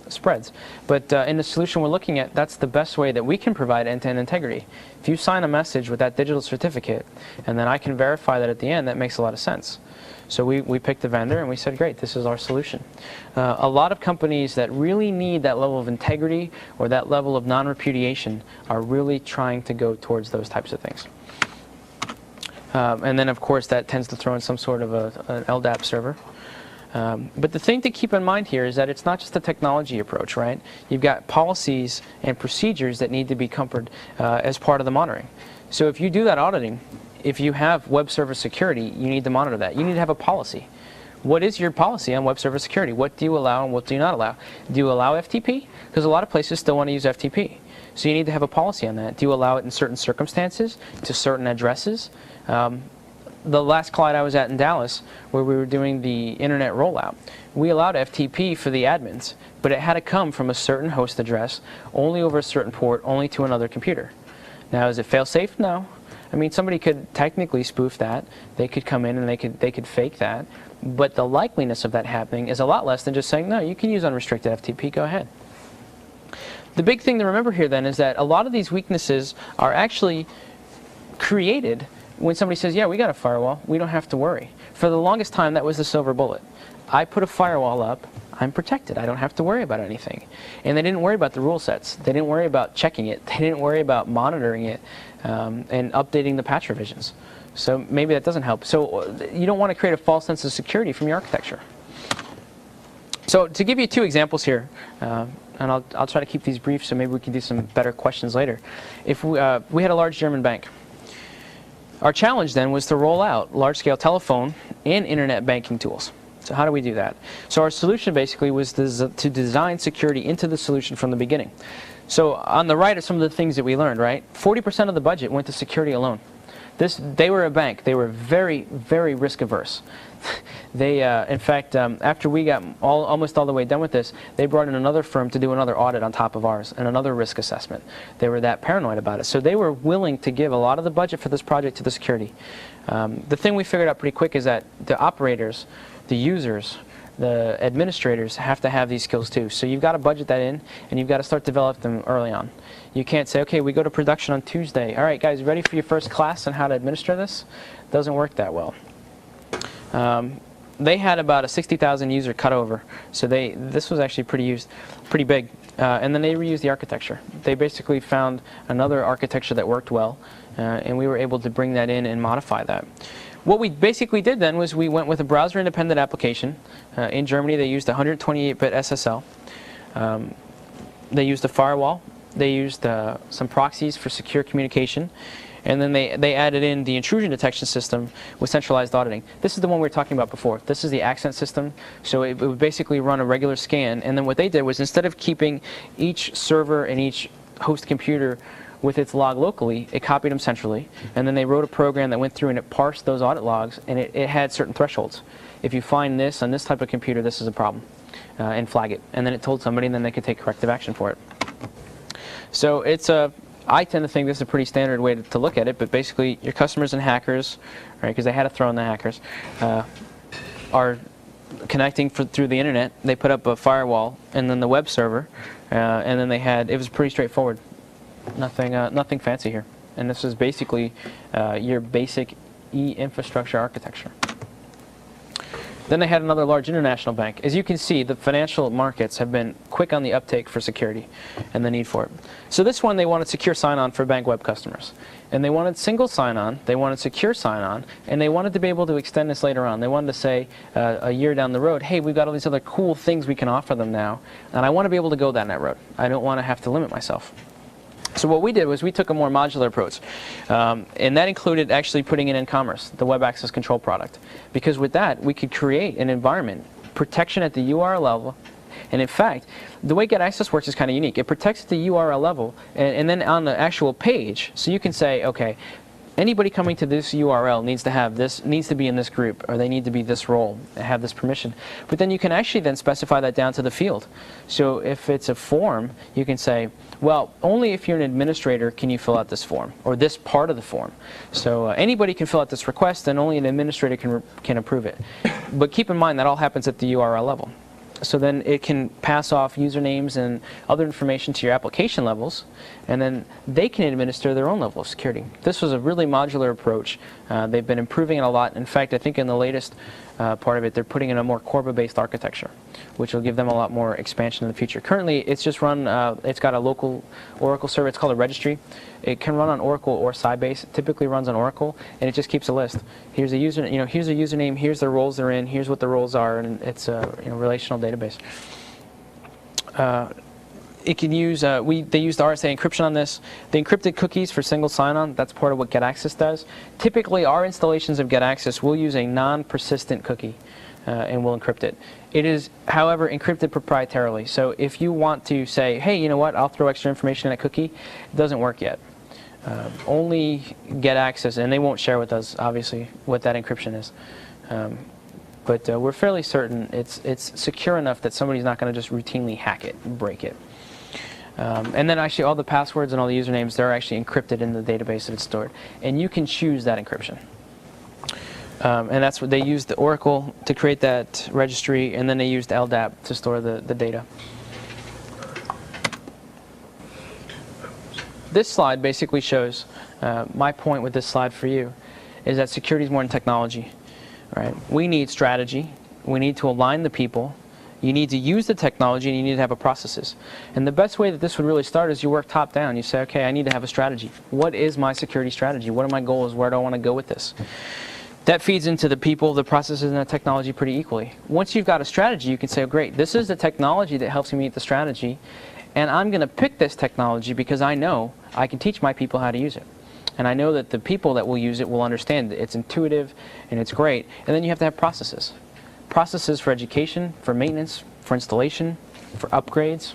spreads. But in the solution we're looking at, that's the best way that we can provide end-to-end integrity. If you sign a message with that digital certificate and then I can verify that at the end, that makes a lot of sense. So we picked the vendor and we said, great, this is our solution. A lot of companies that really need that level of integrity or that level of non-repudiation are really trying to go towards those types of things. And then, of course, that tends to throw in some sort of an LDAP server. But the thing to keep in mind here is that it's not just a technology approach, right? You've got policies and procedures that need to be covered as part of the monitoring. So if you do that auditing, if you have web server security, you need to monitor that. You need to have a policy. What is your policy on web server security? What do you allow and what do you not allow? Do you allow FTP? Because a lot of places still want to use FTP. So you need to have a policy on that. Do you allow it in certain circumstances, to certain addresses? The last client I was at in Dallas, where we were doing the internet rollout, we allowed FTP for the admins, but it had to come from a certain host address, only over a certain port, only to another computer. Now, is it fail-safe? No. I mean, somebody could technically spoof that. They could come in and they could fake that. But the likeliness of that happening is a lot less than just saying, no, you can use unrestricted FTP, go ahead. The big thing to remember here then is that a lot of these weaknesses are actually created when somebody says, yeah, we got a firewall, we don't have to worry. For the longest time, that was the silver bullet. I put a firewall up, I'm protected, I don't have to worry about anything. And they didn't worry about the rule sets. They didn't worry about checking it. They didn't worry about monitoring it and updating the patch revisions. So maybe that doesn't help. So you don't want to create a false sense of security from your architecture. So to give you two examples here, and I'll try to keep these brief so maybe we can do some better questions later. If we had a large German bank. Our challenge then was to roll out large-scale telephone and internet banking tools. So how do we do that? So our solution basically was to design security into the solution from the beginning. So on the right are some of the things that we learned, right? 40% of the budget went to security alone. They were a bank. They were very, very risk-averse. They, in fact, after we got almost all the way done with this, they brought in another firm to do another audit on top of ours and another risk assessment. They were that paranoid about it. So they were willing to give a lot of the budget for this project to the security. The thing we figured out pretty quick is that the operators, the users, the administrators have to have these skills too. So you've got to budget that in, and you've got to start developing them early on. You can't say, okay, we go to production on Tuesday. All right, guys, ready for your first class on how to administer this? It doesn't work that well. They had about a 60,000 user cutover, so this was actually pretty big. And then they reused the architecture. They basically found another architecture that worked well, and we were able to bring that in and modify that. What we basically did then was we went with a browser-independent application. In Germany, they used 128-bit SSL. They used a firewall. They used some proxies for secure communication. And then they added in the intrusion detection system with centralized auditing. This is the one we were talking about before. This is the Axent system. So it would basically run a regular scan. And then what they did was instead of keeping each server and each host computer with its log locally, it copied them centrally. And then they wrote a program that went through and it parsed those audit logs, and it had certain thresholds. If you find this on this type of computer, this is a problem, and flag it. And then it told somebody, and then they could take corrective action for it. So I tend to think this is a pretty standard way to look at it, but basically your customers and hackers, right, because they had to throw in the hackers, are connecting through the internet. They put up a firewall and then the web server, and then it was pretty straightforward. Nothing fancy here. And this is basically your basic eInfrastructure architecture. Then they had another large international bank. As you can see, the financial markets have been quick on the uptake for security and the need for it. So this one, they wanted secure sign-on for bank web customers. And they wanted single sign-on, they wanted secure sign-on, and they wanted to be able to extend this later on. They wanted to say a year down the road, hey, we've got all these other cool things we can offer them now, and I want to be able to go down that road. I don't want to have to limit myself. So what we did was we took a more modular approach, and that included actually putting in eCommerce, the web access control product. Because with that, we could create an environment, protection at the URL level, and in fact, the way Get Access works is kind of unique. It protects at the URL level, and then on the actual page, so you can say, okay, anybody coming to this URL needs to have this, needs to be in this group, or they need to be this role, and have this permission. But then you can actually then specify that down to the field. So if it's a form, you can say, well, only if you're an administrator can you fill out this form, or this part of the form. So anybody can fill out this request, and only an administrator can approve it. But keep in mind that all happens at the URL level. So then it can pass off usernames and other information to your application levels, and then they can administer their own level of security. This was a really modular approach. They've been improving it a lot. In fact, I think in the latest part of it, they're putting in a more Corba-based architecture, which will give them a lot more expansion in the future. Currently, it's just run, it's got a local Oracle server. It's called a registry. It can run on Oracle or Sybase. It typically runs on Oracle, and it just keeps a list. Here's a user, here's a username. Here's the roles they're in. Here's what the roles are, and it's a relational database. It can use, they used RSA encryption on this. The encrypted cookies for single sign-on, that's part of what Get Access does. Typically, our installations of Get Access will use a non-persistent cookie, and we'll encrypt it. It is, however, encrypted proprietarily. So if you want to say, hey, you know what, I'll throw extra information in that cookie, it doesn't work yet. Only Get Access, and they won't share with us, obviously, what that encryption is. But we're fairly certain it's secure enough that somebody's not going to just routinely hack it and break it. And then actually all the passwords and all the usernames, they're actually encrypted in the database that it's stored. And you can choose that encryption. And that's what they used, the Oracle to create that registry, and then they used LDAP to store the data. This slide basically shows, my point with this slide for you is that security is more than technology. Right? We need strategy. We need to align the people. You need to use the technology, and you need to have a processes. And the best way that this would really start is you work top down. You say, okay, I need to have a strategy. What is my security strategy? What are my goals? Where do I want to go with this? That feeds into the people, the processes, and the technology pretty equally. Once you've got a strategy, you can say, oh, great, this is the technology that helps me meet the strategy, and I'm going to pick this technology because I know I can teach my people how to use it. And I know that the people that will use it will understand it's intuitive and it's great. And then you have to have processes. Processes for education, for maintenance, for installation, for upgrades,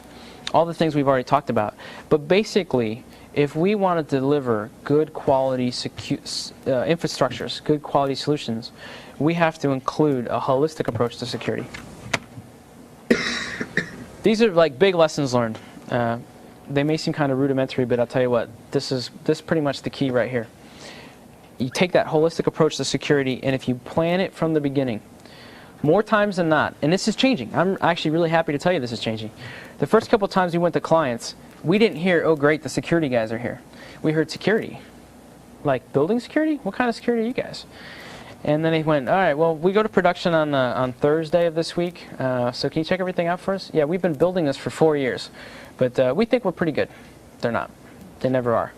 all the things we've already talked about. But basically, if we want to deliver good quality infrastructures, good quality solutions, we have to include a holistic approach to security. These are like big lessons learned. They may seem kind of rudimentary, but I'll tell you what, this is pretty much the key right here. You take that holistic approach to security, and if you plan it from the beginning, more times than not, and this is changing. I'm actually really happy to tell you this is changing. The first couple times we went to clients, we didn't hear, oh great, the security guys are here. We heard security. Like building security? What kind of security are you guys? And then they went, all right, well, we go to production on Thursday of this week, so can you check everything out for us? Yeah, we've been building this for 4 years, but we think we're pretty good. They're not. They never are.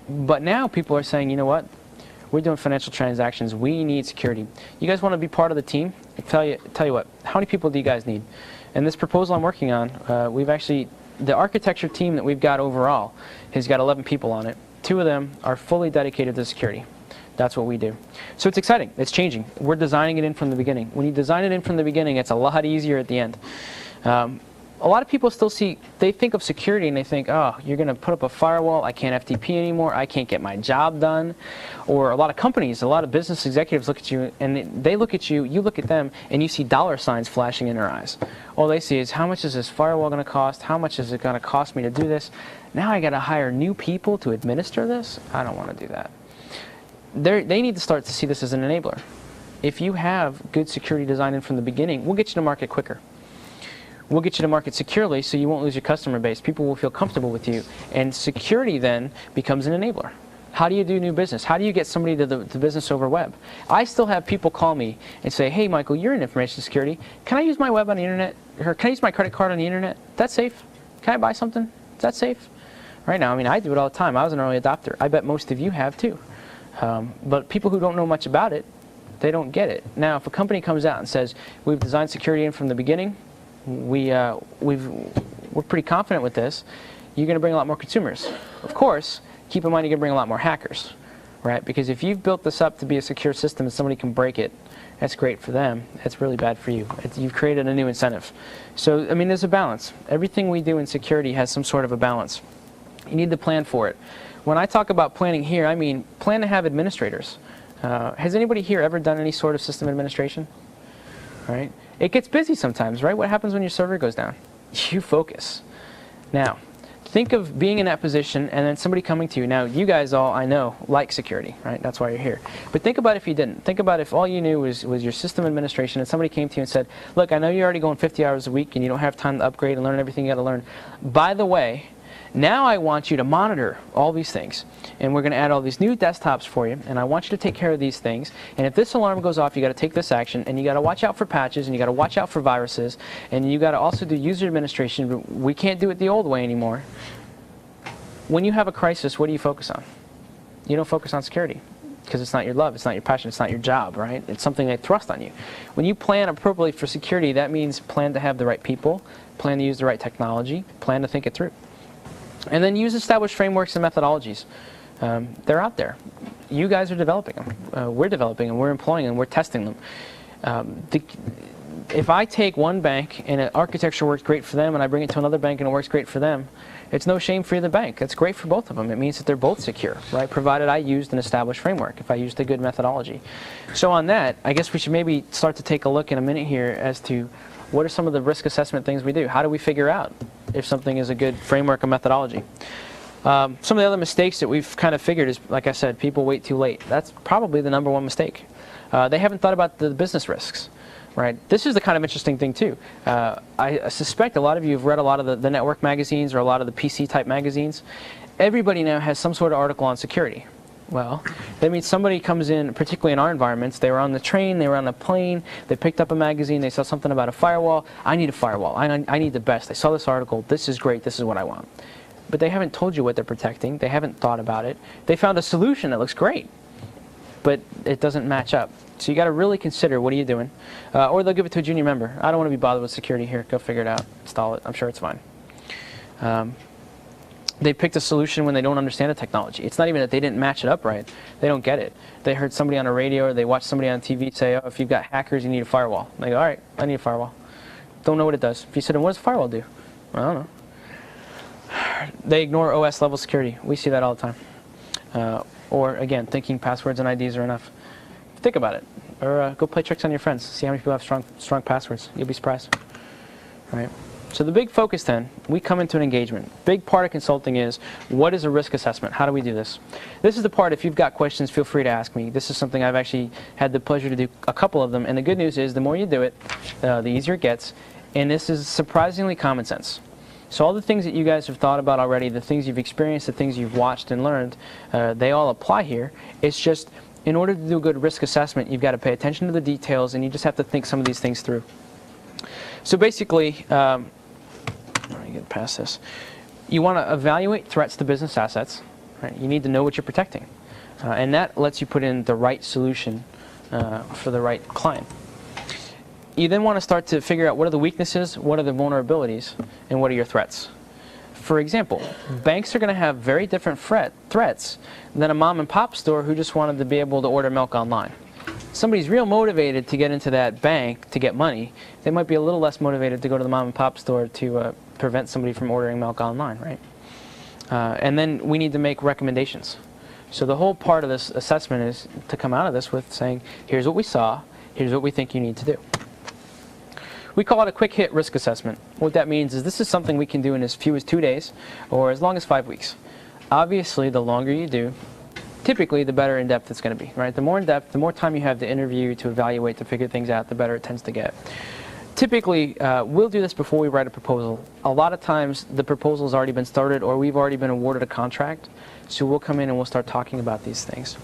But now people are saying, you know what? We're doing financial transactions. We need security. You guys want to be part of the team? Tell you what, how many people do you guys need? And this proposal I'm working on, we've actually, the architecture team that we've got overall has got 11 people on it. 2 of them are fully dedicated to security. That's what we do. So it's exciting. It's changing. We're designing it in from the beginning. When you design it in from the beginning, it's a lot easier at the end. A lot of people still they think of security and they think, oh, you're going to put up a firewall, I can't FTP anymore, I can't get my job done. Or a lot of companies, a lot of business executives look at you and they look at you, you look at them, and you see dollar signs flashing in their eyes. All they see is, how much is this firewall going to cost? How much is it going to cost me to do this? Now I got to hire new people to administer this? I don't want to do that. They need to start to see this as an enabler. if you have good security designed in from the beginning, we'll get you to market quicker. We'll get you to market securely so you won't lose your customer base. People will feel comfortable with you. And security then becomes an enabler. How do you do new business? How do you get somebody to the business over web? I still have people call me and say, hey, Michael, you're in information security. Can I use my web on the internet? Or can I use my credit card on the internet? That's safe. Can I buy something? Is that safe? Right now, I mean, I do it all the time. I was an early adopter. I bet most of you have too. But people who don't know much about it, they don't get it. Now, if a company comes out and says, we've designed security in from the beginning, we're pretty confident with this, you're going to bring a lot more consumers. Of course, keep in mind you're going to bring a lot more hackers, right? Because if you've built this up to be a secure system and somebody can break it, that's great for them. That's really bad for you. You've created a new incentive. So, I mean, there's a balance. Everything we do in security has some sort of a balance. You need to plan for it. When I talk about planning here, I mean plan to have administrators. Has anybody here ever done any sort of system administration? Right? It gets busy sometimes, right? What happens when your server goes down? You focus. Now, think of being in that position and then somebody coming to you. Now, you guys all, I know, like security, right? That's why you're here. But think about if you didn't. Think about if all you knew was your system administration and somebody came to you and said, look, I know you're already going 50 hours a week and you don't have time to upgrade and learn everything you got to learn. By the way, now I want you to monitor all these things, and we're going to add all these new desktops for you, and I want you to take care of these things, and if this alarm goes off, you got to take this action, and you got to watch out for patches, and you got to watch out for viruses, and you got to also do user administration. We can't do it the old way anymore. When you have a crisis, what do you focus on? You don't focus on security, because it's not your love, it's not your passion, it's not your job, right? It's something they thrust on you. When you plan appropriately for security, that means plan to have the right people, plan to use the right technology, plan to think it through. And then use established frameworks and methodologies. They're out there. You guys are developing them. We're developing them. We're employing them. We're testing them. If I take one bank and an architecture works great for them and I bring it to another bank and it works great for them, it's no shame for the bank. It's great for both of them. It means that they're both secure, right? Provided I used an established framework, if I used a good methodology. So on that, I guess we should maybe start to take a look in a minute here as to what are some of the risk assessment things we do? How do we figure out if something is a good framework or methodology? Some of the other mistakes that we've kind of figured is, like I said, people wait too late. That's probably the #1 mistake. They haven't thought about the business risks, right? This is the kind of interesting thing too. I suspect a lot of you have read a lot of the network magazines or a lot of the PC type magazines. Everybody now has some sort of article on security. Well, that means somebody comes in, particularly in our environments, they were on the train, they were on the plane, they picked up a magazine, they saw something about a firewall. I need a firewall. I need the best. I saw this article. This is great. This is what I want. But they haven't told you what they're protecting. They haven't thought about it. They found a solution that looks great, but it doesn't match up. So you got to really consider, what are you doing? Or they'll give it to a junior member. I don't want to be bothered with security here. Go figure it out. Install it. I'm sure it's fine. They picked a solution when they don't understand the technology. It's not even that they didn't match it up right. They don't get it. They heard somebody on a radio or they watched somebody on TV say, oh, if you've got hackers, you need a firewall. They go, all right, I need a firewall. Don't know what it does. If you said, what does a firewall do? I don't know. They ignore OS level security. We see that all the time. Or, again, thinking passwords and IDs are enough. Think about it. Or go play tricks on your friends. See how many people have strong passwords. You'll be surprised. Right? So the big focus then, we come into an engagement. Big part of consulting is, what is a risk assessment? How do we do this? This is the part, if you've got questions, feel free to ask me. This is something I've actually had the pleasure to do a couple of them. And the good news is, the more you do it, the easier it gets. And this is surprisingly common sense. So all the things that you guys have thought about already, the things you've experienced, the things you've watched and learned, they all apply here. It's just, in order to do a good risk assessment, you've got to pay attention to the details, and you just have to think some of these things through. So basically, let me get past this. You want to evaluate threats to business assets. Right? You need to know what you're protecting. And that lets you put in the right solution for the right client. You then want to start to figure out what are the weaknesses, what are the vulnerabilities, and what are your threats. For example, banks are going to have very different threats than a mom and pop store who just wanted to be able to order milk online. Somebody's real motivated to get into that bank to get money. They might be a little less motivated to go to the mom and pop store to prevent somebody from ordering milk online, right? And then we need to make recommendations. So the whole part of this assessment is to come out of this with saying, here's what we saw, here's what we think you need to do. We call it a quick hit risk assessment. What that means is this is something we can do in as few as 2 days or as long as 5 weeks. Obviously, the longer you do, typically the better in depth it's going to be, right? The more in depth, the more time you have to interview, to evaluate, to figure things out, the better it tends to get. Typically, we'll do this before we write a proposal. A lot of times the proposal's already been started or we've already been awarded a contract, so we'll come in and we'll start talking about these things.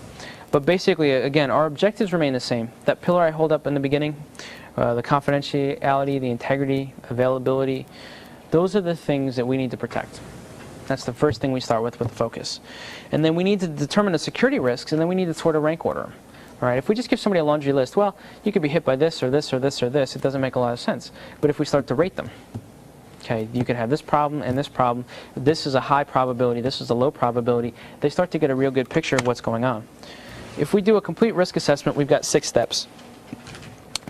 But basically, again, our objectives remain the same. That pillar I hold up in the beginning, the confidentiality, the integrity, availability, those are the things that we need to protect. That's the first thing we start with focus. And then we need to determine the security risks, and then we need to sort of rank order them. All right, if we just give somebody a laundry list, well, you could be hit by this or this or this or this, it doesn't make a lot of sense. But if we start to rate them, okay, you could have this problem and this problem, this is a high probability, this is a low probability, they start to get a real good picture of what's going on. If we do a complete risk assessment, we've got 6 steps.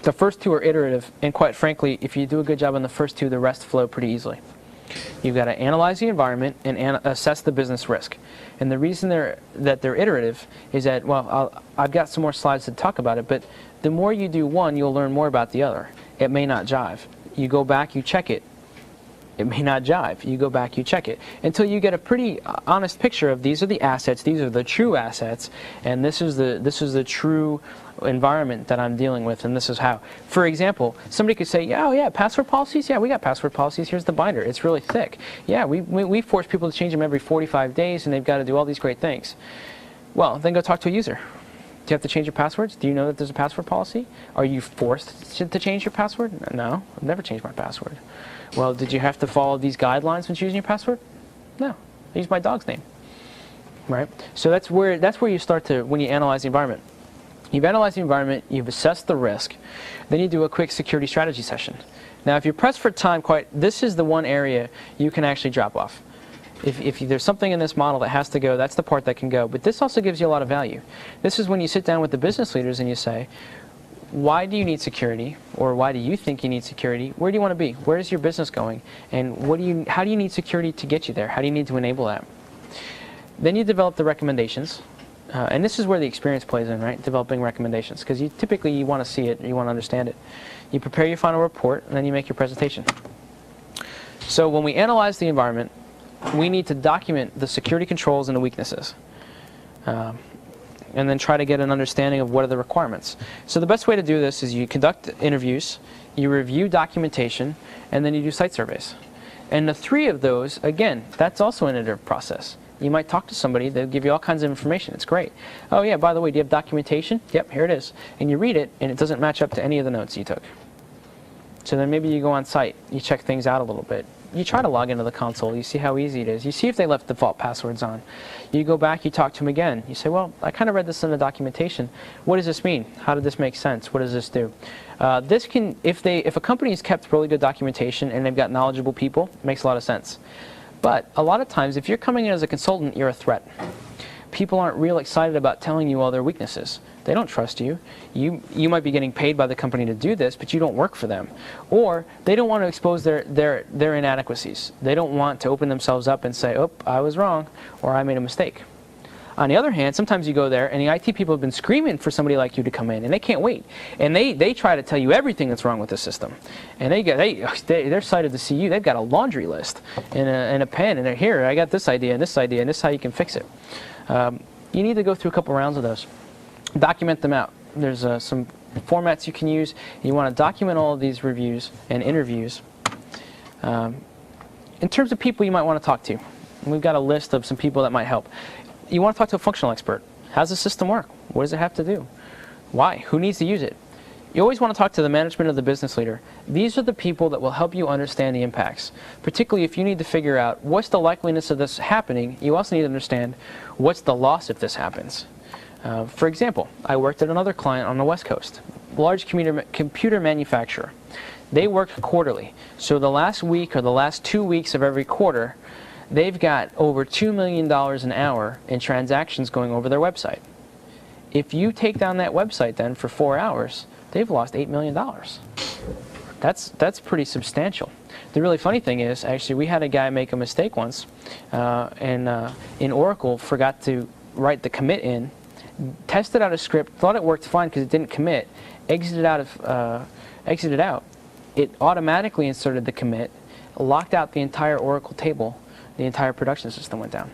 The first 2 are iterative, and quite frankly, if you do a good job on the first 2, the rest flow pretty easily. You've got to analyze the environment and assess the business risk. And the reason they're iterative is that, well, I've got some more slides to talk about it, but the more you do one, you'll learn more about the other. It may not jive. You go back, you check it. It may not jive. You go back, you check it, until you get a pretty honest picture of these are the assets, these are the true assets, and this is the true environment that I'm dealing with, and this is how. For example, somebody could say, yeah, oh yeah, password policies? Yeah, we got password policies. Here's the binder. It's really thick. Yeah, we force people to change them every 45 days, and they've got to do all these great things. Well, then go talk to a user. Do you have to change your passwords? Do you know that there's a password policy? Are you forced to change your password? No, I've never changed my password. Well, did you have to follow these guidelines when choosing your password? No, I used my dog's name. Right? So that's where you start to, when you analyze the environment. You've analyzed the environment, you've assessed the risk, then you do a quick security strategy session. Now, if you're pressed for time, this is the one area you can actually drop off. If there's something in this model that has to go, that's the part that can go. But this also gives you a lot of value. This is when you sit down with the business leaders and you say, why do you need security? Or why do you think you need security? Where do you want to be? Where is your business going? And how do you need security to get you there? How do you need to enable that? Then you develop the recommendations. And this is where the experience plays in, right? Developing recommendations. Because typically you want to see it, you want to understand it. You prepare your final report, and then you make your presentation. So when we analyze the environment, we need to document the security controls and the weaknesses. And then try to get an understanding of what are the requirements. So the best way to do this is you conduct interviews, you review documentation, and then you do site surveys. And the 3 of those, again, that's also an iterative process. You might talk to somebody, they'll give you all kinds of information. It's great. Oh yeah, by the way, do you have documentation? Yep, here it is. And you read it, and it doesn't match up to any of the notes you took. So then maybe you go on site, you check things out a little bit. You try to log into the console, you see how easy it is. You see if they left default passwords on. You go back, you talk to them again. You say, well, I kind of read this in the documentation. What does this mean? How did this make sense? What does this do? This can, if a company has kept really good documentation and they've got knowledgeable people, it makes a lot of sense. But a lot of times, if you're coming in as a consultant, you're a threat. People aren't real excited about telling you all their weaknesses. They don't trust you. You might be getting paid by the company to do this, but you don't work for them. Or they don't want to expose their inadequacies. They don't want to open themselves up and say, oh, I was wrong, or I made a mistake. On the other hand, sometimes you go there, and the IT people have been screaming for somebody like you to come in, and they can't wait. And they try to tell you everything that's wrong with the system. And they're excited to see you. They've got a laundry list and a pen, and they're here, I got this idea, and this idea, and this is how you can fix it. You need to go through a couple rounds of those. Document them out. There's some formats you can use. You want to document all of these reviews and interviews. In terms of people you might want to talk to, we've got a list of some people that might help. You want to talk to a functional expert. How does the system work? What does it have to do? Why? Who needs to use it? You always want to talk to the management of the business leader. These are the people that will help you understand the impacts, particularly if you need to figure out what's the likeliness of this happening. You also need to understand what's the loss if this happens. For example, I worked at another client on the West Coast, large computer manufacturer. They work quarterly. So the last week or the last 2 weeks of every quarter, they've got over $2 million an hour in transactions going over their website. If you take down that website then for 4 hours, they've lost $8 million. That's pretty substantial. The really funny thing is, actually, we had a guy make a mistake once, and in Oracle forgot to write the commit in, tested out a script, thought it worked fine because it didn't commit, exited out. It automatically inserted the commit, locked out the entire Oracle table, the entire production system went down.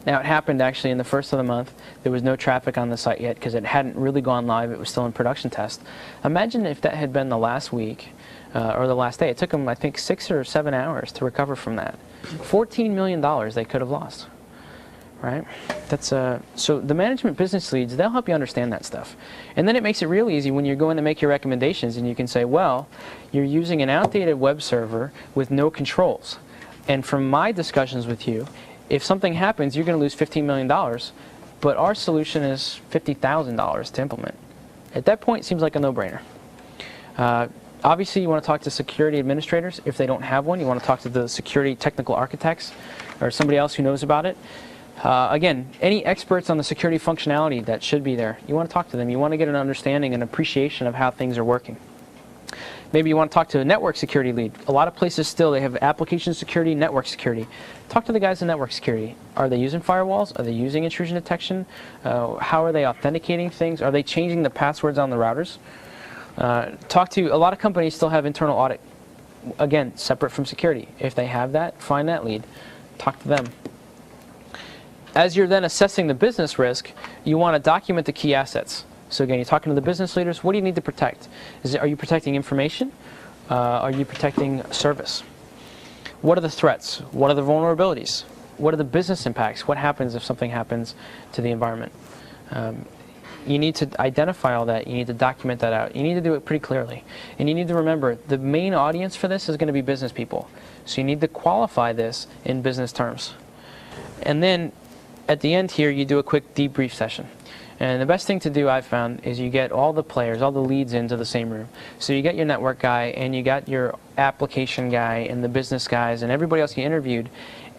Now, it happened actually in the first of the month. There was no traffic on the site yet because it hadn't really gone live. It was still in production test. Imagine if that had been the last week or the last day. It took them, I think, 6 or 7 hours to recover from that. $14 million they could have lost. Right? That's so the management business leads, they'll help you understand that stuff. And then it makes it real easy when you're going to make your recommendations and you can say, well, you're using an outdated web server with no controls. And from my discussions with you, if something happens, you're going to lose $15 million, but our solution is $50,000 to implement. At that point, it seems like a no-brainer. Obviously, you want to talk to security administrators. If they don't have one, you want to talk to the security technical architects or somebody else who knows about it. Again, any experts on the security functionality that should be there, you want to talk to them. You want to get an understanding and appreciation of how things are working. Maybe you want to talk to a network security lead. A lot of places still, they have application security, network security. Talk to the guys in network security. Are they using firewalls? Are they using intrusion detection? How are they authenticating things? Are they changing the passwords on the routers? Talk to, a lot of companies still have internal audit. Again, separate from security. If they have that, find that lead. Talk to them. As you're then assessing the business risk, you want to document the key assets. So again, you're talking to the business leaders. What do you need to protect? Are you protecting information? Are you protecting service? What are the threats? What are the vulnerabilities? What are the business impacts? What happens if something happens to the environment? You need to identify all that. You need to document that out. You need to do it pretty clearly. And you need to remember, the main audience for this is going to be business people. So you need to qualify this in business terms. And then at the end here, you do a quick debrief session. And the best thing to do, I've found, is you get all the players, all the leads into the same room. So you get your network guy, and you got your application guy, and the business guys, and everybody else you interviewed,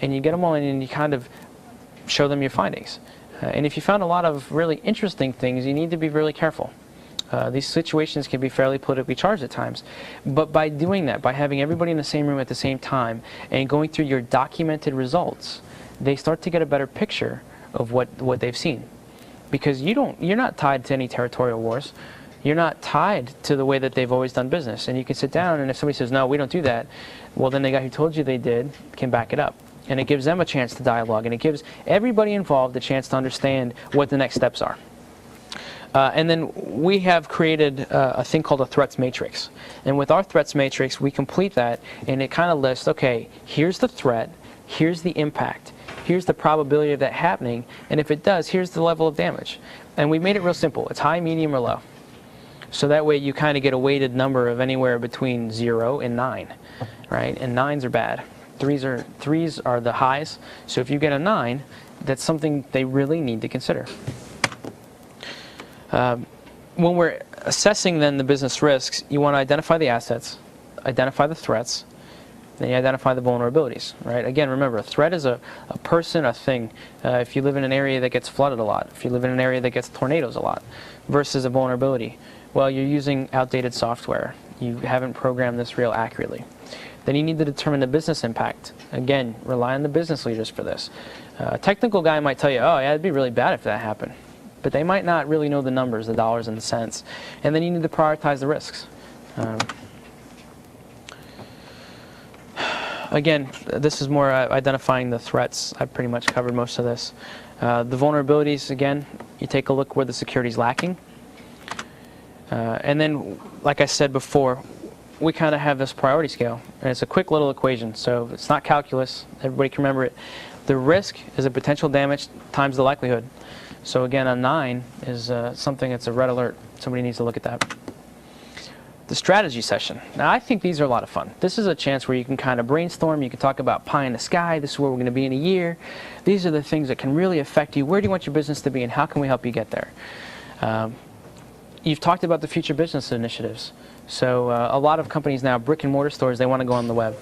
and you get them all in, and you kind of show them your findings. And if you found a lot of really interesting things, you need to be really careful. These situations can be fairly politically charged at times. But by doing that, by having everybody in the same room at the same time, and going through your documented results, they start to get a better picture of what they've seen. Because you're not tied to any territorial wars. You're not tied to the way that they've always done business. And you can sit down, and if somebody says, no, we don't do that, well, then the guy who told you they did can back it up. And it gives them a chance to dialogue, and it gives everybody involved a chance to understand what the next steps are. And then we have created a thing called a threats matrix. And with our threats matrix, we complete that, and it kind of lists, okay, here's the threat, here's the impact, here's the probability of that happening, and if it does, here's the level of damage. And we made it real simple. It's high, medium, or low. So that way you kind of get a weighted number of anywhere between 0 and 9, right? And 9s are bad. 3s are the highs. So if you get a 9, that's something they really need to consider. When we're assessing then the business risks, you want to identify the assets, identify the threats, then you identify the vulnerabilities, right? Again, remember, a threat is a person, a thing. If you live in an area that gets flooded a lot, if you live in an area that gets tornadoes a lot, versus a vulnerability, well, you're using outdated software. You haven't programmed this real accurately. Then you need to determine the business impact. Again, rely on the business leaders for this. A technical guy might tell you, oh, yeah, it'd be really bad if that happened. But they might not really know the numbers, the dollars and the cents. And then you need to prioritize the risks. Again, this is more identifying the threats. I've pretty much covered most of this. The vulnerabilities, again, you take a look where the security is lacking. And then, like I said before, we kind of have this priority scale. And it's a quick little equation. So it's not calculus. Everybody can remember it. The risk is a potential damage times the likelihood. So again, a 9 is something that's a red alert. Somebody needs to look at that. The strategy session. Now, I think these are a lot of fun. This is a chance where you can kind of brainstorm. You can talk about pie in the sky. This is where we're going to be in a year. These are the things that can really affect you. Where do you want your business to be, and how can we help you get there? You've talked about the future business initiatives. So a lot of companies now, brick and mortar stores, they want to go on the web.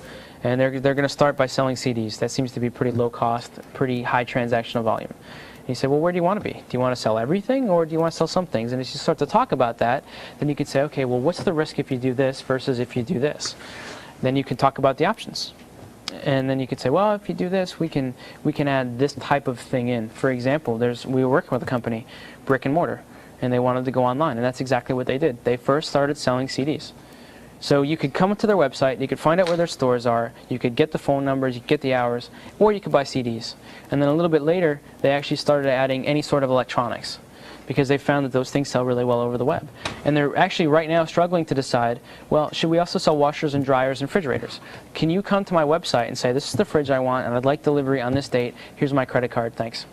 And they're going to start by selling CDs. That seems to be pretty low cost, pretty high transactional volume. And you say, well, where do you want to be? Do you want to sell everything, or do you want to sell some things? And as you start to talk about that, then you can say, okay, well, what's the risk if you do this versus if you do this? Then you can talk about the options. And then you could say, well, if you do this, we can add this type of thing in. For example, we were working with a company, brick and mortar, and they wanted to go online, and that's exactly what they did. They first started selling CDs. So you could come to their website, you could find out where their stores are, you could get the phone numbers, you could get the hours, or you could buy CDs. And then a little bit later, they actually started adding any sort of electronics, because they found that those things sell really well over the web. And they're actually right now struggling to decide, well, should we also sell washers and dryers and refrigerators? Can you come to my website and say, this is the fridge I want, and I'd like delivery on this date, here's my credit card, thanks.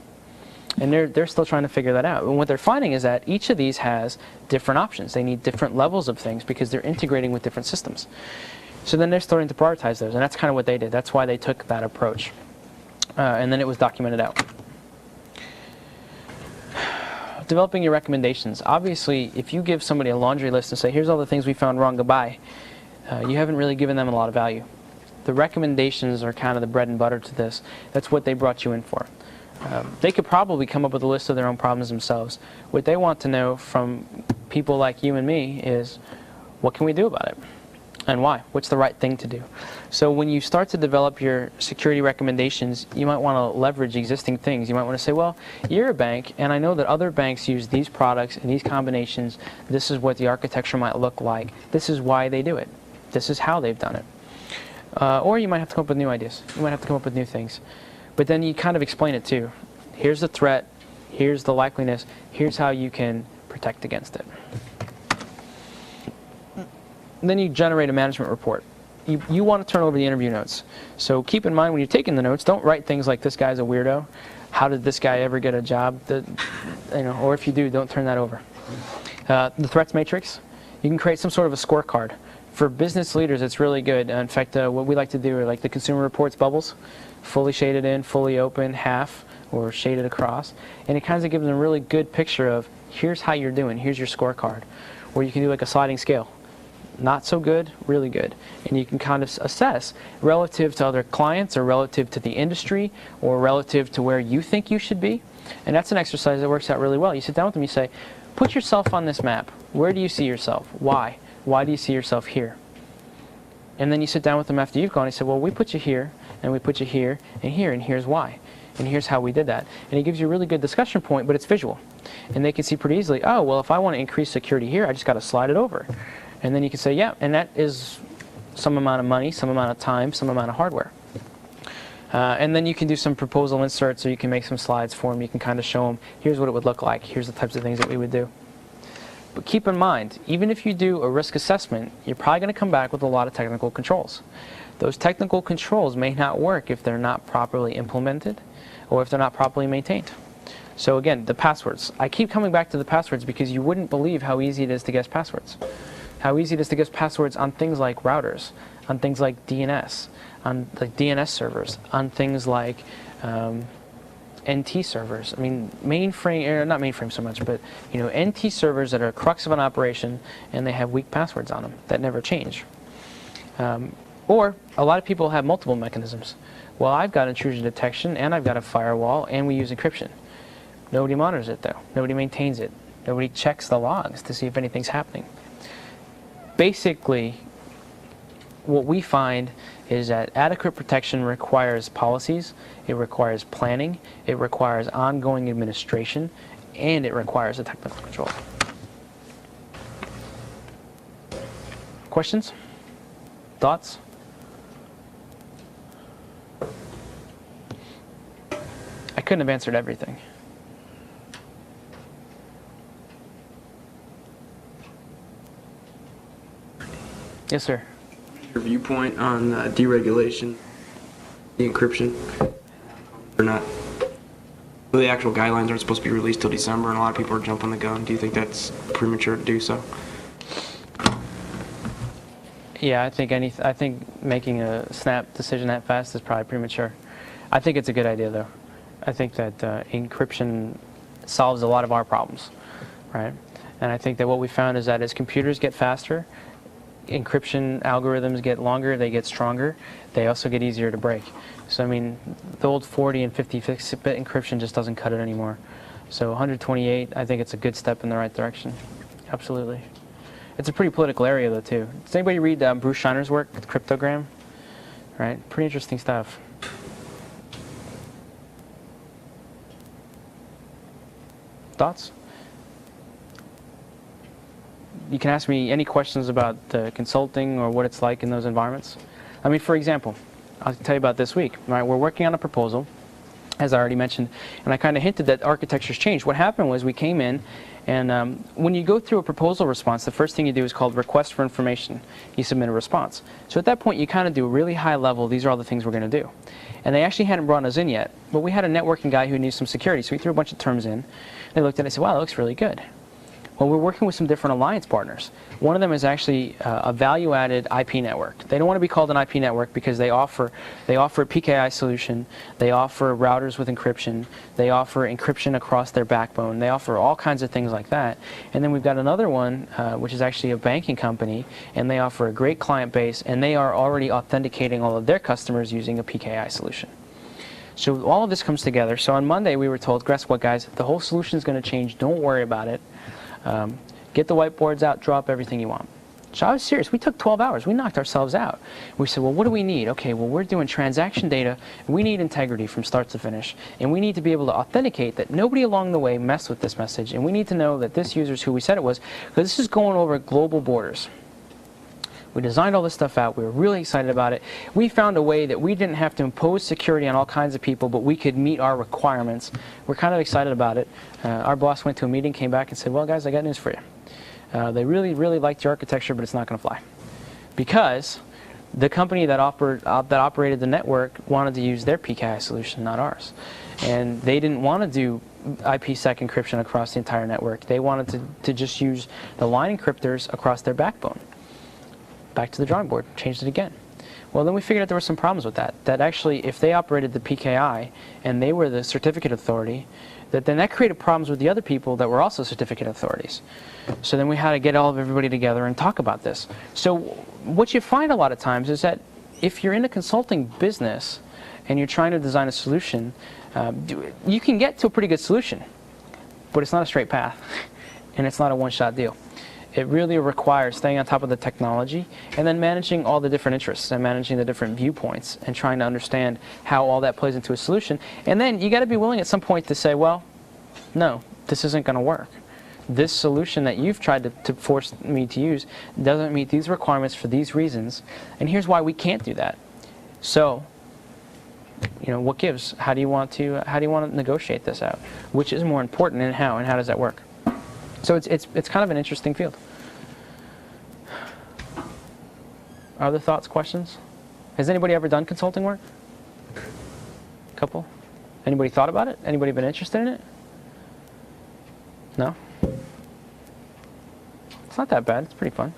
And they're still trying to figure that out. And what they're finding is that each of these has different options. They need different levels of things because they're integrating with different systems. So then they're starting to prioritize those, and that's kind of what they did. That's why they took that approach. And then it was documented out. Developing your recommendations. Obviously, if you give somebody a laundry list and say, here's all the things we found wrong, goodbye, you haven't really given them a lot of value. The recommendations are kind of the bread and butter to this. That's what they brought you in for. They could probably come up with a list of their own problems themselves. What they want to know from people like you and me is, what can we do about it? And why? What's the right thing to do? So when you start to develop your security recommendations, you might want to leverage existing things. You might want to say, well, you're a bank, and I know that other banks use these products and these combinations. This is what the architecture might look like. This is why they do it. This is how they've done it. Or you might have to come up with new ideas. You might have to come up with new things. But then you kind of explain it too. Here's the threat, here's the likeliness, here's how you can protect against it. And then you generate a management report. You want to turn over the interview notes. So keep in mind when you're taking the notes, don't write things like, this guy's a weirdo, how did this guy ever get a job? Or if you do, don't turn that over. The threats matrix, you can create some sort of a scorecard. For business leaders, it's really good. In fact, what we like to do are like the consumer reports bubbles, fully shaded in, fully open, half, or shaded across. And it kind of gives them a really good picture of, here's how you're doing, here's your scorecard. Or you can do like a sliding scale. Not so good, really good. And you can kind of assess relative to other clients, or relative to the industry, or relative to where you think you should be. And that's an exercise that works out really well. You sit down with them, you say, put yourself on this map. Where do you see yourself? Why? Why do you see yourself here? And then you sit down with them after you've gone and you say, well, we put you here, and we put you here, and here's why. And here's how we did that. And it gives you a really good discussion point, but it's visual. And they can see pretty easily, oh, well, if I want to increase security here, I just got to slide it over. And then you can say, yeah, and that is some amount of money, some amount of time, some amount of hardware. And then you can do some proposal inserts, or you can make some slides for them. You can kind of show them, here's what it would look like. Here's the types of things that we would do. But keep in mind, even if you do a risk assessment, you're probably going to come back with a lot of technical controls. Those technical controls may not work if they're not properly implemented, or if they're not properly maintained. So again, the passwords. I keep coming back to the passwords because you wouldn't believe how easy it is to guess passwords. How easy it is to guess passwords on things like routers, on things like DNS, on like DNS servers, on things like NT servers. I mean, mainframe, not mainframe so much, but NT servers that are a crux of an operation, and they have weak passwords on them that never change. Or a lot of people have multiple mechanisms. Well, I've got intrusion detection, and I've got a firewall, and we use encryption. Nobody monitors it though. Nobody maintains it. Nobody checks the logs to see if anything's happening. Basically, what we find is that adequate protection requires policies, it requires planning, it requires ongoing administration, and it requires a technical control. Questions? Thoughts? I couldn't have answered everything. Yes, sir. Your viewpoint on deregulation, the encryption, or not? The actual guidelines aren't supposed to be released till December, and a lot of people are jumping the gun. Do you think that's premature to do so? Yeah, I think making a snap decision that fast is probably premature. I think it's a good idea, though. I think that encryption solves a lot of our problems, right? And I think that what we found is that as computers get faster, encryption algorithms get longer, they get stronger, they also get easier to break. So I mean, the old 40 and 56-bit encryption just doesn't cut it anymore. So 128, I think it's a good step in the right direction. Absolutely. It's a pretty political area though too. Does anybody read Bruce Shiner's work, Cryptogram? Right, pretty interesting stuff. Thoughts? you can ask me any questions about consulting or what it's like in those environments. I mean, for example, I'll tell you about this week. Right, we're working on a proposal, as I already mentioned, and I kind of hinted that architecture's changed. What happened was we came in, and when you go through a proposal response, the first thing you do is called request for information. You submit a response. So at that point, you kind of do a really high level, these are all the things we're going to do. And they actually hadn't brought us in yet, but we had a networking guy who needed some security, so we threw a bunch of terms in. They looked at it and said, wow, that looks really good. Well, we're working with some different alliance partners. One of them is actually a value-added IP network. They don't want to be called an IP network because they offer a PKI solution, they offer routers with encryption, they offer encryption across their backbone, they offer all kinds of things like that. And then we've got another one, which is actually a banking company, and they offer a great client base, and they are already authenticating all of their customers using a PKI solution. So all of this comes together. So on Monday we were told, guess what, guys, the whole solution is going to change, don't worry about it. Get the whiteboards out, draw up everything you want. So I was serious. We took 12 hours. We knocked ourselves out. We said, well, what do we need? Okay, well, we're doing transaction data. We need integrity from start to finish. And we need to be able to authenticate that nobody along the way messed with this message. And we need to know that this user is who we said it was, because this is going over global borders. We designed all this stuff out. We were really excited about it. We found a way that we didn't have to impose security on all kinds of people, but we could meet our requirements. We're kind of excited about it. Our boss went to a meeting, came back and said, well, guys, I got news for you. They really, really liked your architecture, but it's not going to fly. Because the company that operated the network wanted to use their PKI solution, not ours. And they didn't want to do IPsec encryption across the entire network. They wanted to just use the line encryptors across their backbone. Back to the drawing board, changed it again. Well, then we figured out there were some problems with that. That actually, if they operated the PKI and they were the certificate authority, then that created problems with the other people that were also certificate authorities. So then we had to get everybody together and talk about this. So what you find a lot of times is that if you're in a consulting business and you're trying to design a solution, you can get to a pretty good solution, but it's not a straight path, and it's not a one-shot deal. It really requires staying on top of the technology and then managing all the different interests and managing the different viewpoints and trying to understand how all that plays into a solution. And then you got to be willing at some point to say, well, no, this isn't going to work. This solution that you've tried to force me to use doesn't meet these requirements for these reasons, and here's why we can't do that. So, what gives? How do you want to negotiate this out? Which is more important, and how does that work? So it's kind of an interesting field. Other thoughts, questions? Has anybody ever done consulting work? Couple? Anybody thought about it? Anybody been interested in it? No? It's not that bad. It's pretty fun.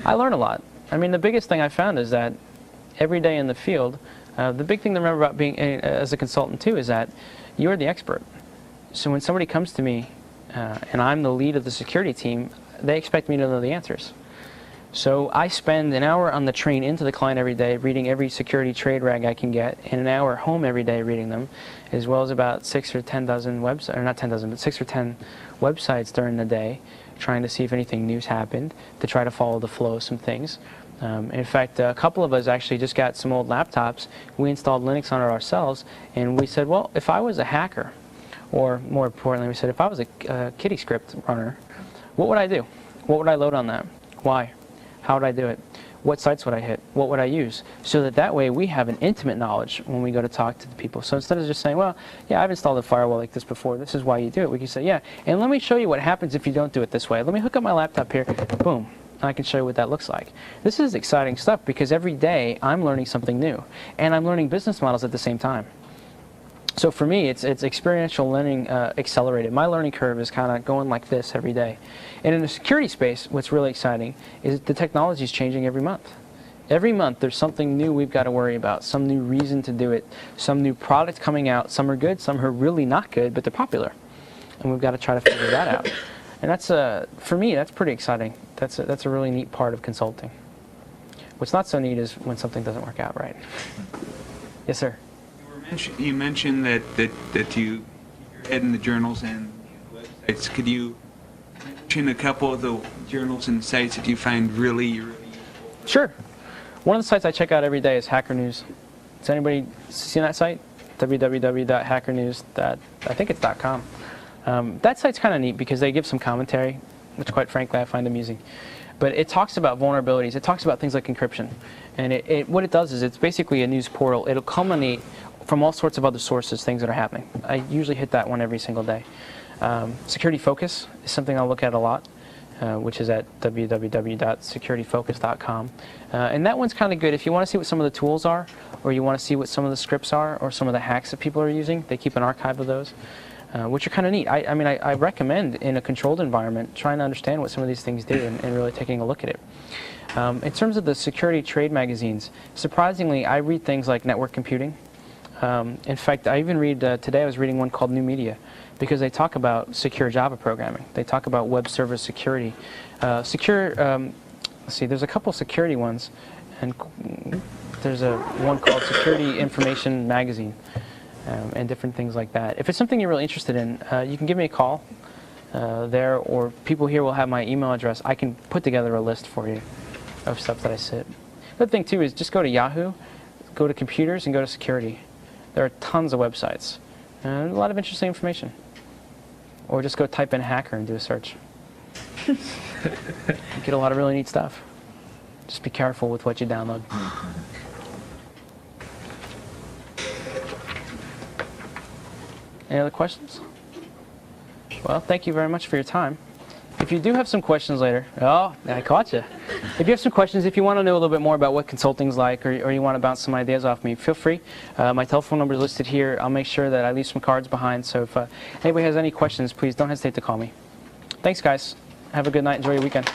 I learn a lot. I mean, the biggest thing I found is that every day in the field, the big thing to remember about being as a consultant too is that you're the expert. So when somebody comes to me and I'm the lead of the security team, they expect me to know the answers. So I spend an hour on the train into the client every day reading every security trade rag I can get, and an hour home every day reading them, as well as about 6 or 10 dozen websites, or not 10 dozen, but 6 or 10 websites during the day, trying to see if anything new's happened, to try to follow the flow of some things. In fact, a couple of us actually just got some old laptops. We installed Linux on it ourselves, and we said, well, if I was a hacker, or more importantly, we said, if I was a kitty script runner, what would I do? What would I load on that? Why? How would I do it? What sites would I hit? What would I use? So that way we have an intimate knowledge when we go to talk to the people. So instead of just saying, well, yeah, I've installed a firewall like this before. This is why you do it. We can say, yeah, and let me show you what happens if you don't do it this way. Let me hook up my laptop here. Boom. I can show you what that looks like. This is exciting stuff because every day I'm learning something new. And I'm learning business models at the same time. So for me, it's experiential learning accelerated. My learning curve is kind of going like this every day. And in the security space, what's really exciting is the technology is changing every month. Every month, there's something new we've got to worry about, some new reason to do it, some new product coming out. Some are good, some are really not good, but they're popular. And we've got to try to figure that out. And that's, for me, that's pretty exciting. That's a really neat part of consulting. What's not so neat is when something doesn't work out right. Yes, sir. You mentioned that you head in the journals and websites. Could you mention a couple of the journals and sites that you find really useful? Sure. One of the sites I check out every day is Hacker News. Has anybody seen that site? www.hackernews. I think it's .com. That site's kind of neat because they give some commentary. which quite frankly I find amusing. But it talks about vulnerabilities. It talks about things like encryption. And what it does is it's basically a news portal. It'll culminate from all sorts of other sources, things that are happening. I usually hit that one every single day. Security Focus is something I'll look at a lot, which is at www.securityfocus.com. And that one's kind of good. If you want to see what some of the tools are, or you want to see what some of the scripts are, or some of the hacks that people are using, they keep an archive of those, which are kind of neat. I mean, I recommend in a controlled environment trying to understand what some of these things do and really taking a look at it. In terms of the security trade magazines, surprisingly, I read things like network computing. In fact, I even read, today I was reading one called New Media, because they talk about secure Java programming. They talk about web server security. Let's see, there's a couple security ones, and there's one called Security Information Magazine, and different things like that. If it's something you're really interested in, you can give me a call there, or people here will have my email address. I can put together a list for you of stuff that I sit. The other thing too is just go to Yahoo, go to computers, and go to security. There are tons of websites and a lot of interesting information. Or just go type in hacker and do a search. You get a lot of really neat stuff. Just be careful with what you download. Any other questions? Well, thank you very much for your time. If you do have some questions later, oh, I caught you. If you have some questions, if you want to know a little bit more about what consulting's like, or you want to bounce some ideas off me, feel free. My telephone number is listed here. I'll make sure that I leave some cards behind, so if anybody has any questions, please don't hesitate to call me. Thanks, guys. Have a good night. Enjoy your weekend.